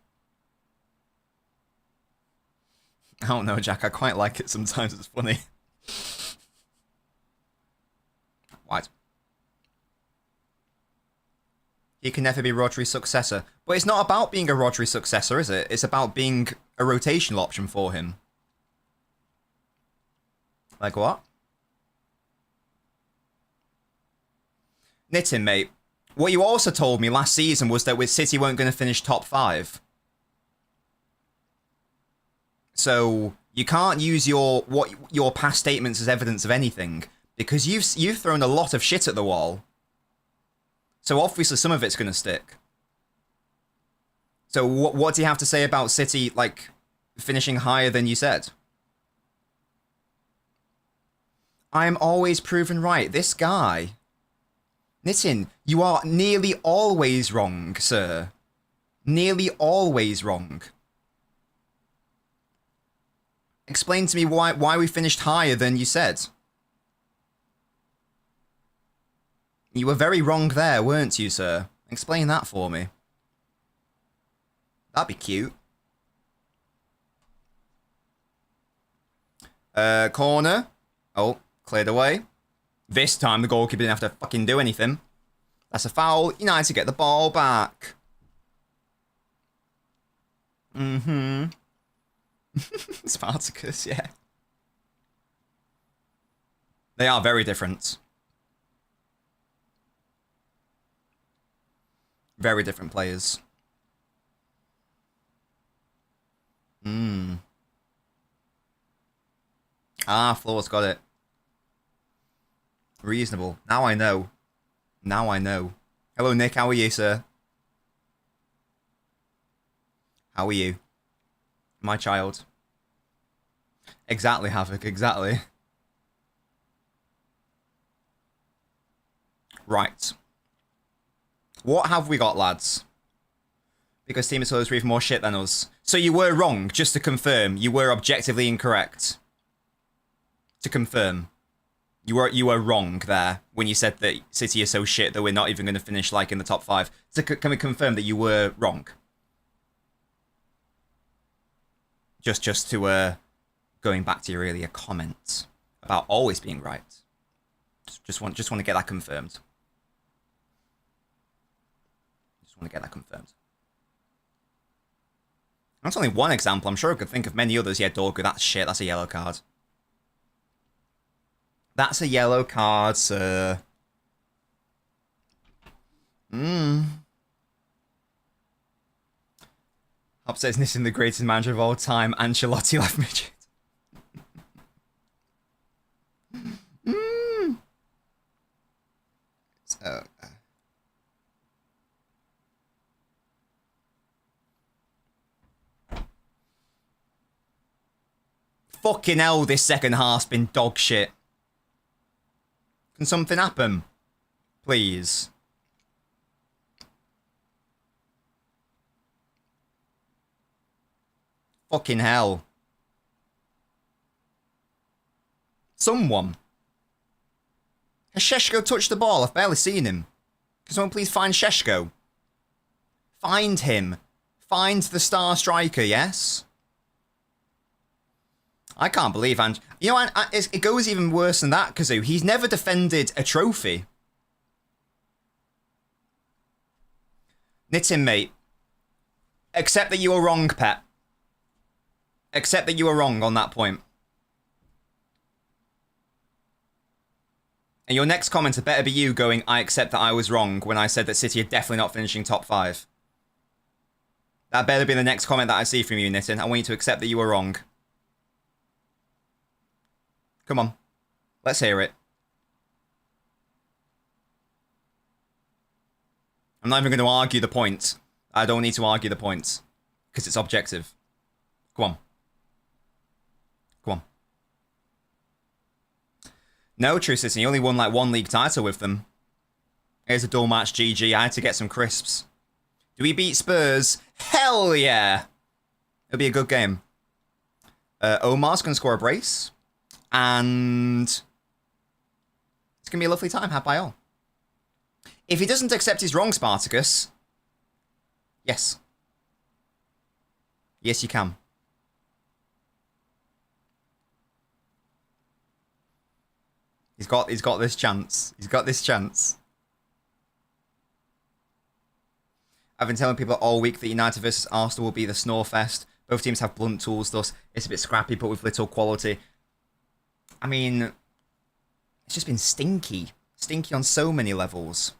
I don't know, Jack. I quite like it sometimes. It's funny. White. He can never be Rodri's successor. But it's not about being a Rodri successor, is it? It's about being a rotational option for him. Like what? Knitting, mate. What you also told me last season was that with City weren't going to finish top 5. So you can't use your past statements as evidence of anything because you've thrown a lot of shit at the wall. So obviously some of it's going to stick. So what do you have to say about City like finishing higher than you said? I am always proven right. This guy. Nitin, you are nearly always wrong, sir. Nearly always wrong. Explain to me why we finished higher than you said. You were very wrong there, weren't you, sir? Explain that for me. That'd be cute. Corner. Oh, cleared away. This time the goalkeeper didn't have to fucking do anything. That's a foul. United get the ball back. Mm-hmm. Spartacus, yeah. They are very different. Very different players. Ah, Floor's got it. Reasonable. Now I know. Now I know. Hello, Nick. How are you, sir? How are you? My child. Exactly, Havoc. Exactly. Right. What have we got, lads? Because Team Attila is even more shit than us. So you were wrong, just to confirm. You were objectively incorrect. To confirm. You were wrong there when you said that City is so shit that we're not even going to finish like in the top 5. So can we confirm that you were wrong? Just to going back to your earlier comment about always being right. Just want to get that confirmed. Just want to get that confirmed. That's only one example. I'm sure I could think of many others. Yeah, Dorgu, that's shit. That's a yellow card. That's a yellow card, sir. Hop says Nissan the greatest manager of all time. Ancelotti left midget. So, fucking hell, this second half's been dog shit. Can something happen? Please. Fucking hell. Someone. Has Sheshko touched the ball? I've barely seen him. Can someone please find Sheshko? Find him. Find the star striker, yes? I can't believe, and you know, it goes even worse than that, Kazoo. He's never defended a trophy. Nitin, mate. Accept that you were wrong, Pet. Accept that you were wrong on that point. And your next comment had better be you going, I accept that I was wrong when I said that City are definitely not finishing top 5. That better be the next comment that I see from you, Nitin. I want you to accept that you were wrong. Come on. Let's hear it. I'm not even going to argue the point. I don't need to argue the point. Because it's objective. Come on. Come on. No, True City. You only won like 1 league title with them. Here's a dual match GG. I had to get some crisps. Do we beat Spurs? Hell yeah! It'll be a good game. Omar's going to score a brace. And it's going to be a lovely time, had by all. If he doesn't accept he's wrong, Spartacus, yes. Yes, you can. He's got this chance. He's got this chance. I've been telling people all week that United versus Arsenal will be the snore fest. Both teams have blunt tools, thus it's a bit scrappy, but with little quality. I mean, it's just been stinky. Stinky on so many levels.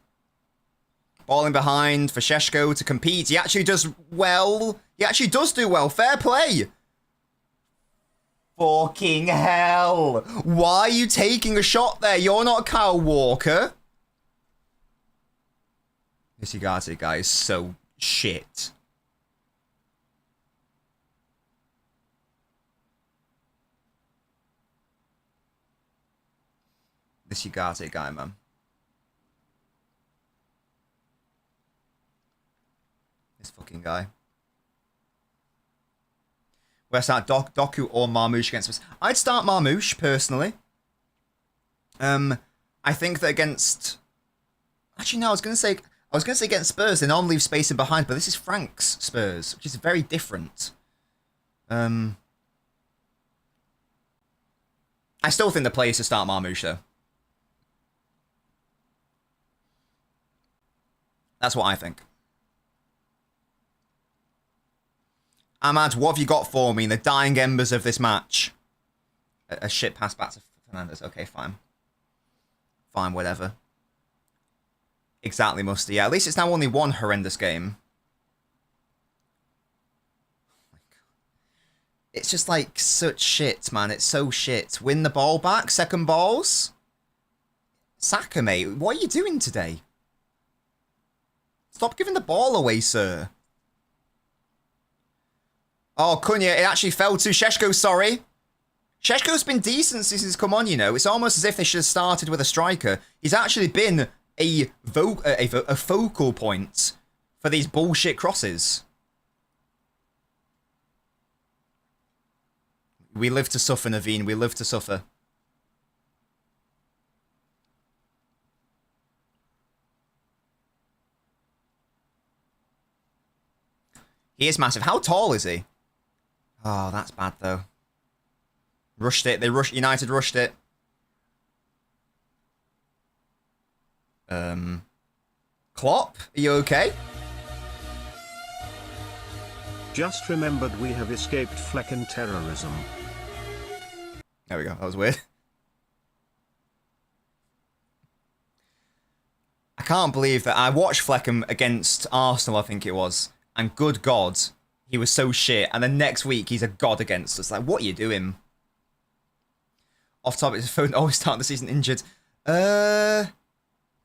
Balling behind for Sheshko to compete. He actually does well. He actually does do well. Fair play. Fucking hell. Why are you taking a shot there? You're not Kyle Walker. This Ugarte guy is so shit. This Ugarte guy, man. This fucking guy. Where's that Doku or Marmoush against us? I'd start Marmoush, personally. I think that against... Actually, no, I was going to say against Spurs, they normally leave space in behind, but this is Frank's Spurs, which is very different. I still think the play is to start Marmoush, though. That's what I think. Ahmad, what have you got for me in the dying embers of this match? A shit pass back to Fernandez. Okay, fine. Fine, whatever. Exactly, Musty. Yeah, at least it's now only one horrendous game. It's just like such shit, man. It's so shit. Win the ball back. Second balls. Saka, mate. What are you doing today? Stop giving the ball away, sir. Oh, Cunha, it actually fell to Sheshko, sorry. Sheshko's been decent since he's come on, you know. It's almost as if they should have started with a striker. He's actually been a focal point for these bullshit crosses. We live to suffer, Naveen. We live to suffer. He is massive. How tall is he? Oh, that's bad, though. Rushed it. United rushed it. Klopp, are you okay? Just remembered we have escaped Flecken terrorism. There we go. That was weird. I can't believe that I watched Fleckham against Arsenal, I think it was. And good God, he was so shit. And then next week, he's a god against us. Like, what are you doing? Off topic, his phone always starting the season injured. I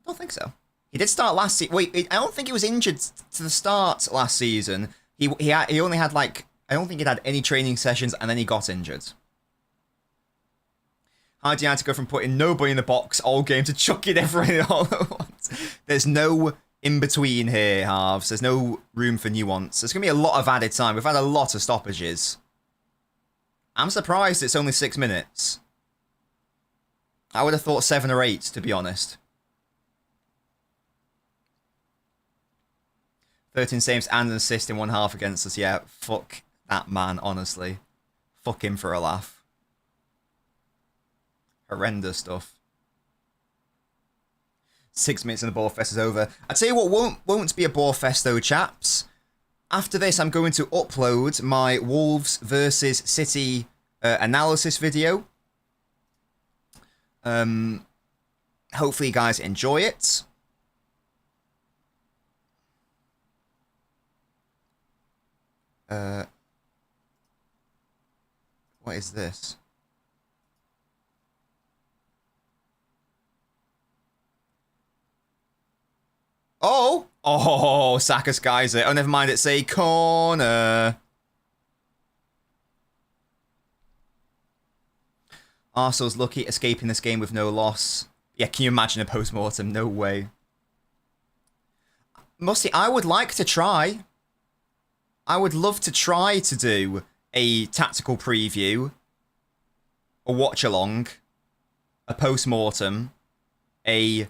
don't think so. He did start last season. Wait, I don't think he was injured to the start last season. He only had like, I don't think he'd had any training sessions and then he got injured. How do you have to go from putting nobody in the box all game to chucking everyone all at once? There's no in between here, halves. There's no room for nuance. There's going to be a lot of added time. We've had a lot of stoppages. I'm surprised it's only 6 minutes. I would have thought 7 or 8, to be honest. 13 saves and an assist in one half against us. Yeah, fuck that man, honestly. Fuck him for a laugh. Horrendous stuff. 6 minutes and the ball fest is over. I tell you what won't be a ball fest though, chaps. After this, I'm going to upload my Wolves versus City analysis video. Hopefully you guys enjoy it. What is this? Oh, Saka skies it. Oh, never mind, it's a corner. Arsenal's lucky escaping this game with no loss. Yeah, can you imagine a post-mortem? No way. Musty, I would like to try. I would love to try to do a tactical preview, a watch-along, a post-mortem, a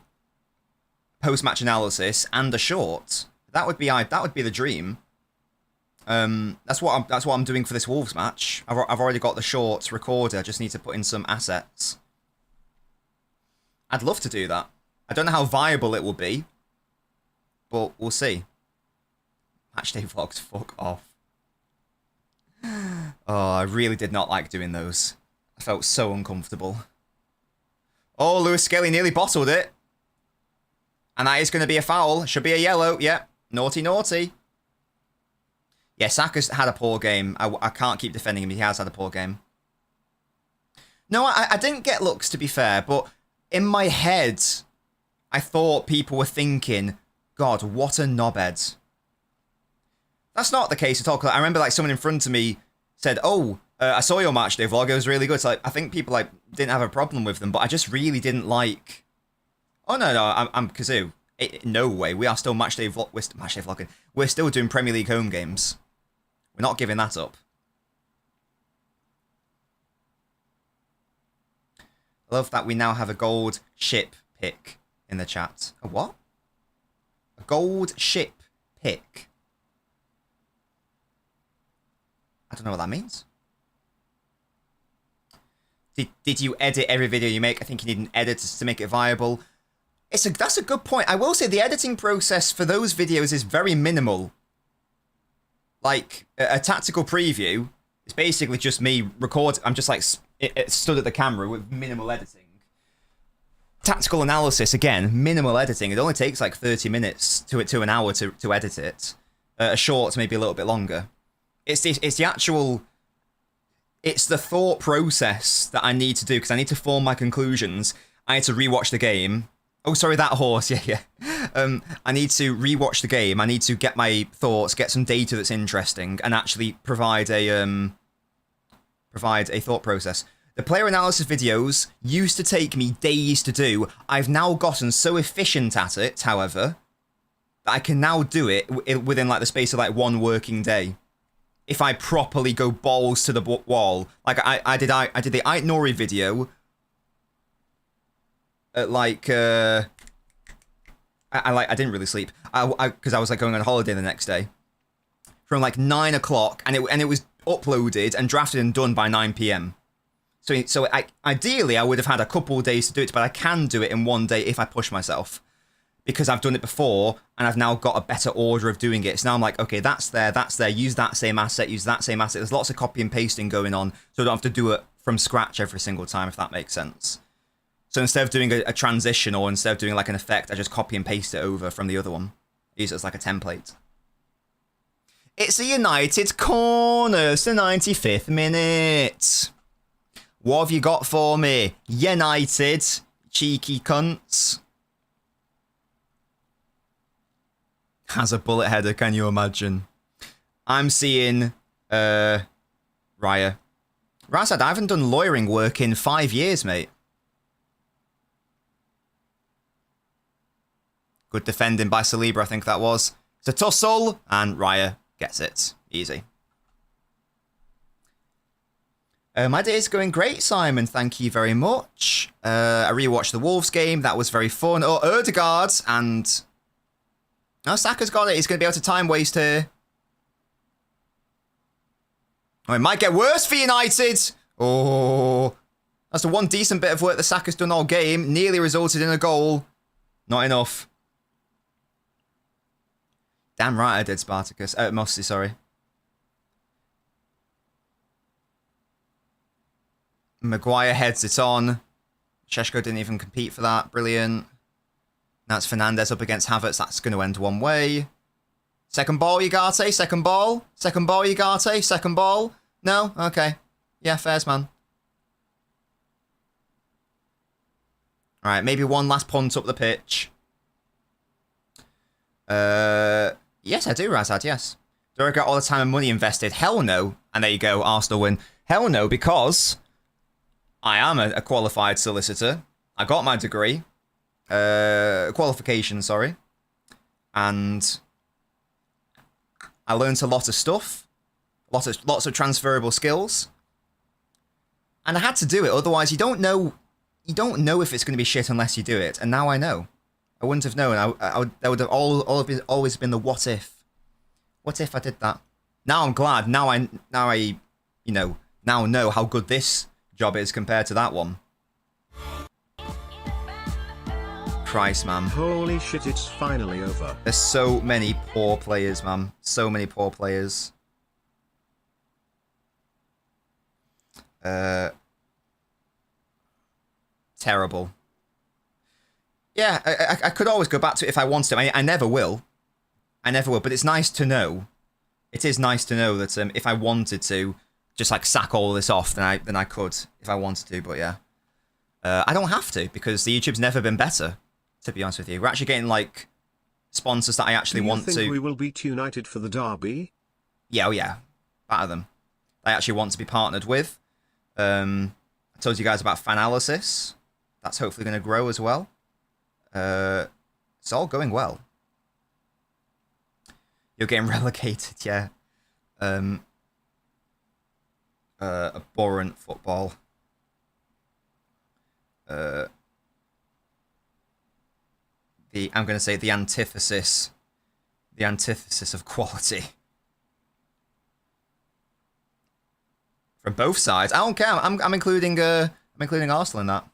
post-match analysis, and a short. That would be the dream. That's what I'm doing for this Wolves match. I've already got the short recorded. I just need to put in some assets. I'd love to do that. I don't know how viable it will be, but we'll see. Matchday vlogs, fuck off. Oh, I really did not like doing those. I felt so uncomfortable. Oh, Lewis Skelly nearly bottled it. And that is going to be a foul. Should be a yellow. Yep. Naughty, naughty. Yeah, Saka's had a poor game. I can't keep defending him. He has had a poor game. No, I didn't get looks, to be fair. But in my head, I thought people were thinking, God, what a knobhead. That's not the case at all. 'Cause I remember like someone in front of me said, oh, I saw your matchday vlog. It was really good. So like, I think people like didn't have a problem with them. But I just really didn't like... Oh, no, I'm Kazoo. No way. We are still matchday vlogging. We're still doing Premier League home games. We're not giving that up. I love that we now have a gold ship pick in the chat. A what? A gold ship pick. I don't know what that means. Did you edit every video you make? I think you need an editor to make it viable. That's a good point. I will say the editing process for those videos is very minimal. Like a tactical preview is basically just me record. I'm just like stood at the camera with minimal editing. Tactical analysis, again, minimal editing. It only takes like 30 minutes to an hour to edit it. A short, maybe a little bit longer. It's the actual. It's the thought process that I need to do because I need to form my conclusions. I need to rewatch the game. Oh, sorry, that horse. Yeah. I need to rewatch the game. I need to get my thoughts, get some data that's interesting, and actually provide a thought process. The player analysis videos used to take me days to do. I've now gotten so efficient at it, however, that I can now do it within like the space of like one working day. If I properly go balls to the wall, like I did the Nori video at like I didn't really sleep because I was like going on holiday the next day from like 9 o'clock and it was uploaded and drafted and done by 9 p.m. So ideally I would have had a couple of days to do it, but I can do it in one day if I push myself. Because I've done it before, and I've now got a better order of doing it. So now I'm like, okay, that's there, use that same asset, use that same asset. There's lots of copy and pasting going on, so I don't have to do it from scratch every single time, if that makes sense. So instead of doing a transition, or instead of doing like an effect, I just copy and paste it over from the other one. Use it as like a template. It's a United corner, it's the 95th minute. What have you got for me? United, cheeky cunts. Has a bullet header, can you imagine? I'm seeing Raya. Razad, I haven't done lawyering work in 5 years, mate. Good defending by Saliba, I think that was. It's a tussle, and Raya gets it. Easy. My day is going great, Simon. Thank you very much. I rewatched the Wolves game. That was very fun. Oh, Ødegaard and... Oh, Saka's got it. He's going to be able to time waste here. Oh, it might get worse for United. Oh, that's the one decent bit of work that Saka's done all game. Nearly resulted in a goal. Not enough. Damn right I did, Spartacus. Mossy, sorry. Maguire heads it on. Sheshko didn't even compete for that. Brilliant. Now it's Fernandez up against Havertz. That's going to end one way. Second ball, Ugarte. Second ball. Second ball, Ugarte. Second ball. No? Okay. Yeah, fairs, man. All right, maybe one last punt up the pitch. Yes, I do, Razad, yes. Do I get all the time and money invested? Hell no. And there you go, Arsenal win. Hell no, because I am a qualified solicitor. I got my degree. Qualification, sorry. And I learned a lot of stuff. Lots of transferable skills. And I had to do it, otherwise you don't know if it's going to be shit unless you do it. And now I know. I wouldn't have known. That would have always been the what if. What if I did that? Now I'm glad. Now I now know how good this job is compared to that one. Christ, man. Holy shit, it's finally over. There's so many poor players, man. So many poor players. Terrible. Yeah, I could always go back to it if I wanted to. I never will. I never will, but it's nice to know. It is nice to know that if I wanted to just like sack all this off, then I could if I wanted to, but yeah. I don't have to because the YouTube's never been better, to be honest with you. We're actually getting like sponsors that I actually want to. Do you think we will beat United for the derby? Yeah, oh yeah. Batter them. I actually want to be partnered with. I told you guys about Fanalysis. That's hopefully going to grow as well. It's all going well. You're getting relegated, yeah. Abhorrent football. I'm going to say the antithesis of quality. From both sides. I don't care. I'm including Arsenal in that.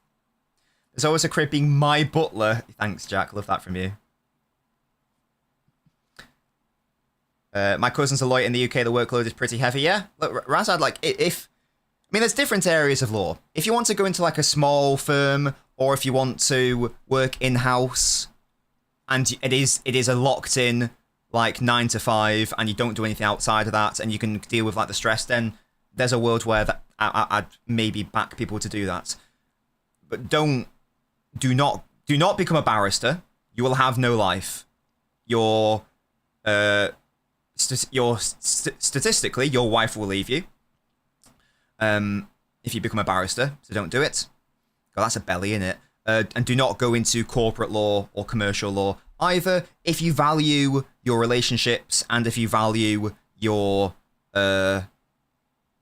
There's always a crib being my butler. Thanks, Jack. Love that from you. My cousin's a lawyer in the UK. The workload is pretty heavy. Yeah, look, Razad, like, if... I mean, there's different areas of law. If you want to go into, like, a small firm, or if you want to work in-house, and it is a locked-in, like, 9 to 5, and you don't do anything outside of that, and you can deal with, like, the stress, then there's a world where that I'd maybe back people to do that. But do not become a barrister. You will have no life. Statistically, your wife will leave you if you become a barrister, so don't do it. God, that's a belly, innit? And do not go into corporate law or commercial law either if you value your relationships and if you value your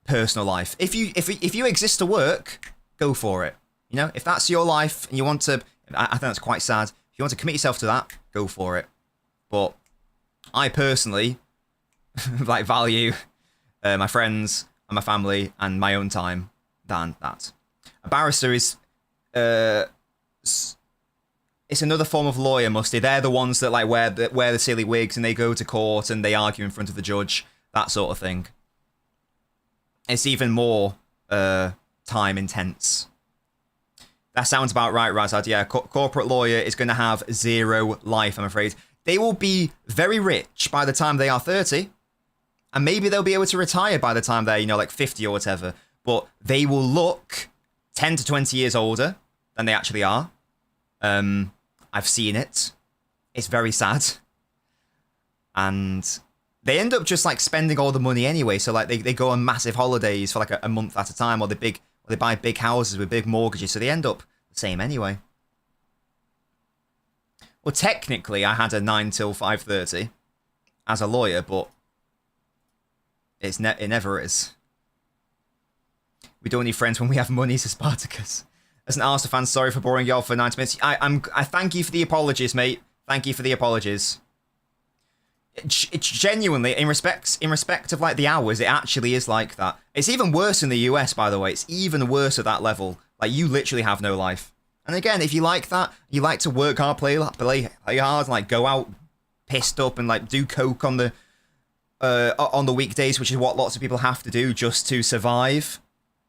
personal life. If you exist to work, go for it. You know, if that's your life and you want to, I think that's quite sad. If you want to commit yourself to that, go for it. But I personally like value my friends and my family and my own time than that. A barrister is it's another form of lawyer, Musty. They're the ones that like wear the silly wigs and they go to court and they argue in front of the judge, that sort of thing. It's even more time intense. That sounds about right, Razad. Yeah, corporate lawyer is going to have zero life, I'm afraid. They will be very rich by the time they are 30. And maybe they'll be able to retire by the time they're, like 50 or whatever. But they will look 10 to 20 years older than they actually are. I've seen it. It's very sad. And they end up just like spending all the money anyway. So like they go on massive holidays for like a month at a time, or they buy big houses with big mortgages. So they end up the same anyway. Well, technically, I had a 9 till 5:30 as a lawyer, but it never is. We don't need friends when we have money, says Spartacus. As an Arsenal fan, sorry for boring you off for 90 minutes. I thank you for the apologies, mate. Thank you for the apologies. It's genuinely, in respect of like the hours, it actually is like that. It's even worse in the US, by the way. It's even worse at that level. Like, you literally have no life. And again, if you like that, you like to work hard, play hard, and like go out pissed up and like do coke on the weekdays, which is what lots of people have to do just to survive,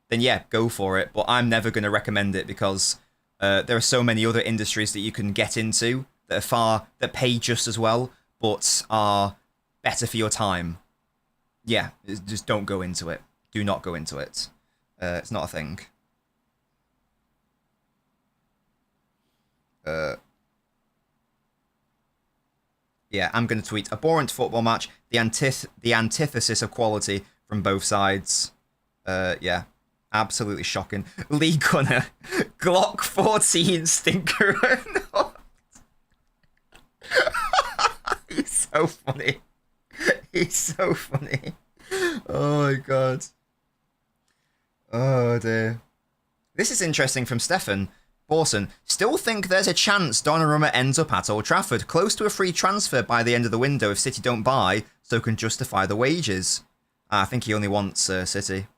then yeah, go for it. But I'm never going to recommend it because there are so many other industries that you can get into that pay just as well, but are better for your time. Yeah, just don't go into it. Do not go into it. It's not a thing. Yeah, I'm going to tweet abhorrent football match, the antithesis of quality from both sides. Yeah, absolutely shocking. Lee Gunner, Glock 14 stinker. He's so funny. He's so funny. Oh my god. Oh dear. This is interesting from Stefan Borson. Still think there's a chance Donnarumma ends up at Old Trafford, close to a free transfer by the end of the window if City don't buy, so can justify the wages. I think he only wants City.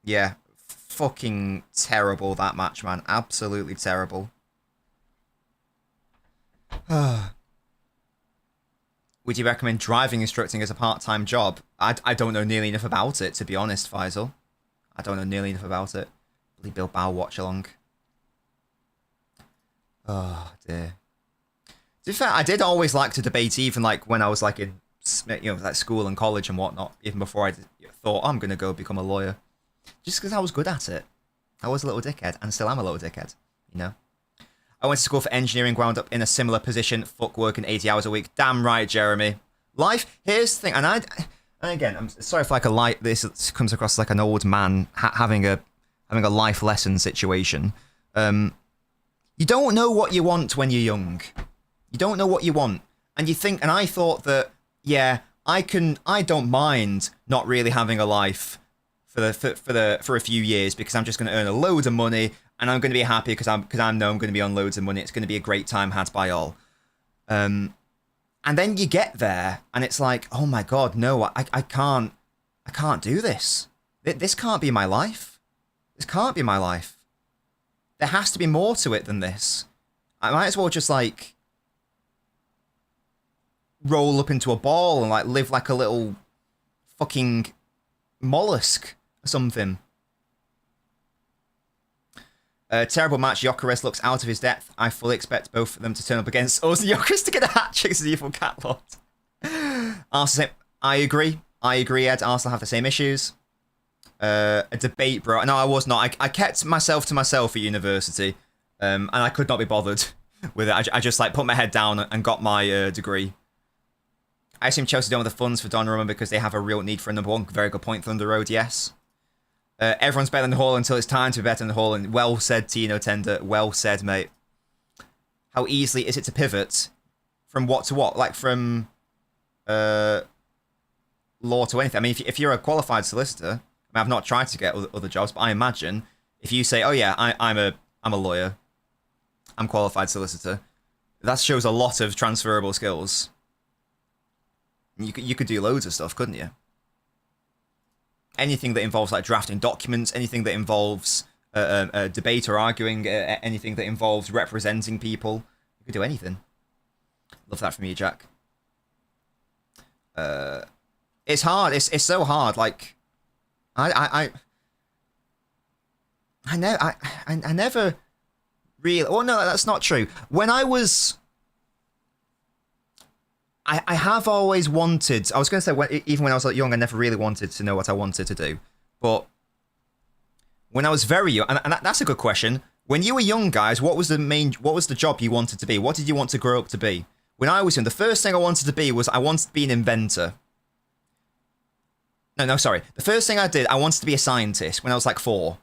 Yeah, fucking terrible that match, man. Absolutely terrible. Would you recommend driving instructing as a part-time job? I don't know nearly enough about it, to be honest, Faisal. I don't know nearly enough about it. Bilbao Watchalong. Oh, dear. To be fair, I did always like to debate, even like when I was like in like school and college and whatnot, even before I thought, I'm going to go become a lawyer. Just because I was good at it. I was a little dickhead, and still am a little dickhead, you know? I went to school for engineering, wound up in a similar position, fuck working 80 hours a week. Damn right, Jeremy. Life, here's the thing, and again, I'm sorry if like this comes across like an old man having a life lesson situation. You don't know what you want when you're young. You don't know what you want, and you think. And I thought that, yeah, I don't mind not really having a life for a few years because I'm just going to earn a load of money and I'm going to be happy because I know I'm going to be on loads of money. It's going to be a great time had by all. And then you get there and it's like, oh my god, no, I can't do this. This can't be my life. This can't be my life. There has to be more to it than this. I might as well just, like, roll up into a ball and, like, live like a little fucking mollusk or something. Terrible match. Gyökeres looks out of his depth. I fully expect both of them to turn up against us. Gyökeres to get a hat-trick as the evil cat lord. Arsenal, I agree, Ed. Arsenal have the same issues. A debate, bro. No, I was not. I kept myself to myself at university, and I could not be bothered with it. I just, like, put my head down and got my degree. I assume Chelsea don't have the funds for Donnarumma because they have a real need for a number one. Very good point, Thunder Road, yes. Everyone's better than Hall until it's time to be better than Hall. And well said, Tino Tender. Well said, mate. How easily is it to pivot from what to what? Like, from law to anything. I mean, if you're a qualified solicitor, I mean, I've not tried to get other jobs, but I imagine if you say, oh yeah, I'm a lawyer, I'm qualified solicitor, that shows a lot of transferable skills. You could do loads of stuff, couldn't you? Anything that involves, like, drafting documents, anything that involves debate or arguing, anything that involves representing people, you could do anything. Love that from you, Jack. It's hard. It's so hard. Like, I never really. Oh no, that's not true. When I was. I have always wanted. I was going to say, even when I was, like, young, I never really wanted to know what I wanted to do. But when I was very young, and that's a good question. When you were young, guys, what was the job you wanted to be? What did you want to grow up to be? When I was young, the first thing I wanted to be was I wanted to be an inventor. No, sorry. The first thing I did, I wanted to be a scientist when I was, like, 4.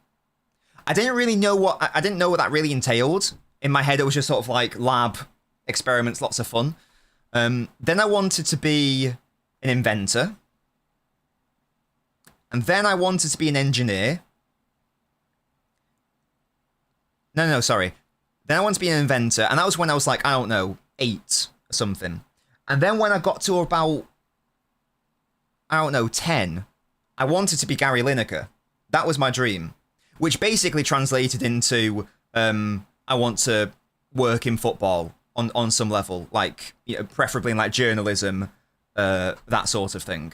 I didn't really know I didn't know what that really entailed. In my head, it was just sort of like lab experiments, lots of fun. Then I wanted to be an inventor. And then I wanted to be an engineer. No, sorry. Then I wanted to be an inventor. And that was when I was, like, I don't know, 8 or something. And then when I got to about, I don't know, 10, I wanted to be Gary Lineker. That was my dream. Which basically translated into, I want to work in football. On some level, like, you know, preferably in, like, journalism, that sort of thing.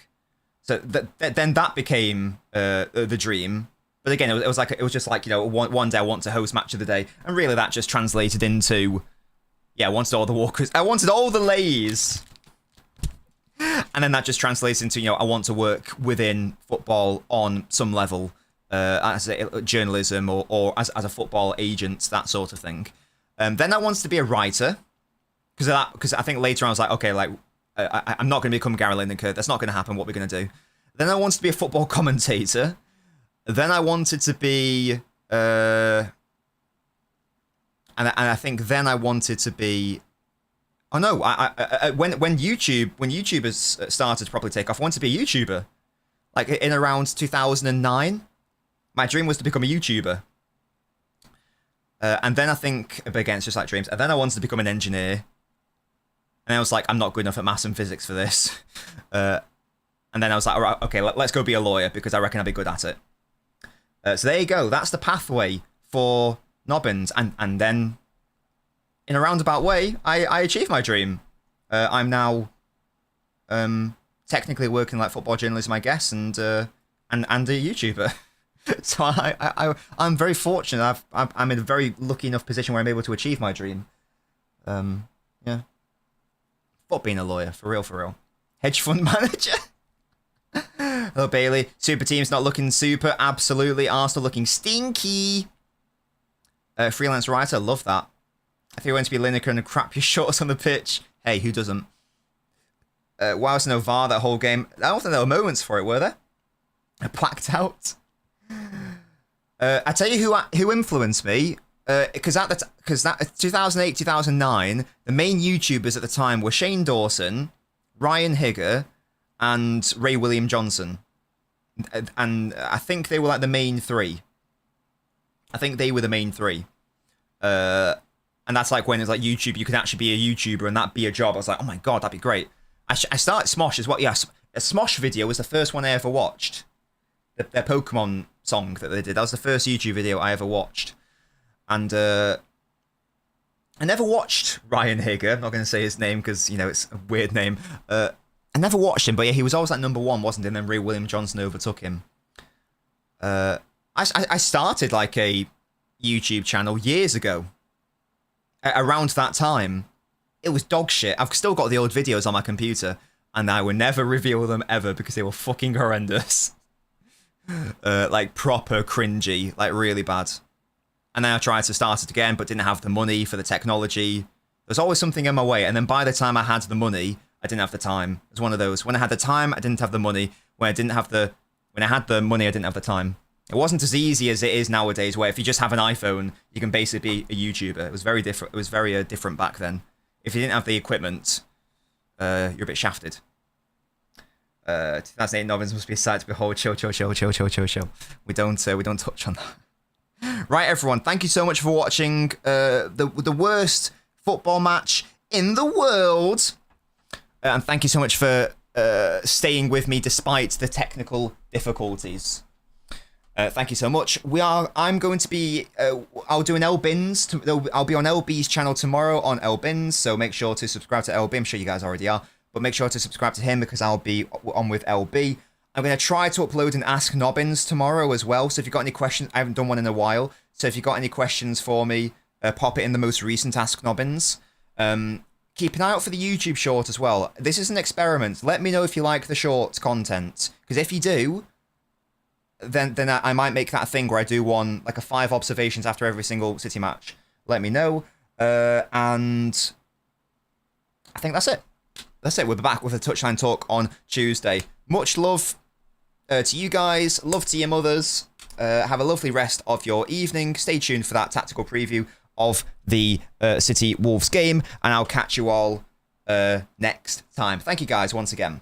So then that became the dream. But again, it was just like, you know, one day I want to host Match of the Day, and really that just translated into, yeah, I wanted all the Walkers, I wanted all the Lays, and then that just translates into, you know, I want to work within football on some level, as a journalism or as a football agent, that sort of thing. Then I wanted to be a writer. Because I think later on I was like, okay, like, I'm not going to become Gary Lineker. That's not going to happen. What we're going to do. Then I wanted to be a football commentator. Then I wanted to be, and I think then I wanted to be. Oh no! When YouTubers started to properly take off, I wanted to be a YouTuber. Like in around 2009, my dream was to become a YouTuber. And then I think, but again, it's just like dreams. And then I wanted to become an engineer. And I was like, I'm not good enough at maths and physics for this. And then I was like, all right, okay, let's go be a lawyer because I reckon I'll be good at it. So there you go. That's the pathway for Nobbins. And then, in a roundabout way, I achieved my dream. I'm now technically working like football journalism, I guess, and a YouTuber. So I'm very fortunate. I'm in a very lucky enough position where I'm able to achieve my dream. Yeah. Fuck being a lawyer, for real. Hedge fund manager. Hello, Bailey. Super team's not looking super. Absolutely. Arsenal looking stinky. Freelance writer. Love that. I think you want to be Lineker and crap your shorts on the pitch. Hey, who doesn't? Why was no VAR that whole game? I don't think there were moments for it, were there? I blacked out. I tell you who influenced me. Because that 2008, 2009, the main YouTubers at the time were Shane Dawson, Ryan Higger, and Ray William Johnson. And I think they were like the main 3. I think they were the main 3. And that's like when it's like YouTube, you could actually be a YouTuber and that be a job. I was like, oh my god, that'd be great. I started Smosh as well. Yeah, a Smosh video was the first one I ever watched. Their Pokemon song that they did. That was the first YouTube video I ever watched. And I never watched Ryan Higa. I'm not going to say his name because, you know, it's a weird name. I never watched him, but yeah, he was always like number one, wasn't he? And then Ray William Johnson overtook him. I started like a YouTube channel years ago. Around that time, it was dog shit. I've still got the old videos on my computer, and I would never reveal them ever because they were fucking horrendous. Like proper cringy, like really bad. And then I tried to start it again, but didn't have the money for the technology. There's always something in my way. And then by the time I had the money, I didn't have the time. It was one of those. When I had the time, I didn't have the money. When I had the money, I didn't have the time. It wasn't as easy as it is nowadays, where if you just have an iPhone, you can basically be a YouTuber. It was very different. It was very different back then. If you didn't have the equipment, you're a bit shafted. 2008 Nobbins must be a sight to behold. Chill. We don't touch on that. Right, everyone. Thank you so much for watching the worst football match in the world, and thank you so much for staying with me despite the technical difficulties. Thank you so much. I'm going to be. I'll do an LBins. I'll be on LB's channel tomorrow on LBins. So make sure to subscribe to LB. I'm sure you guys already are, but make sure to subscribe to him because I'll be on with LB. I'm going to try to upload an Ask Nobbins tomorrow as well. So if you've got any questions, I haven't done one in a while. So if you've got any questions for me, pop it in the most recent Ask Nobbins. Keep an eye out for the YouTube short as well. This is an experiment. Let me know if you like the short content. Because if you do, then I might make that a thing where I do one, like a 5 observations after every single City match. Let me know. And I think that's it. That's it. We'll be back with a Touchline Talk on Tuesday. Much love to you guys. Love to your mothers. Have a lovely rest of your evening. Stay tuned for that tactical preview of the City Wolves game. And I'll catch you all next time. Thank you guys once again.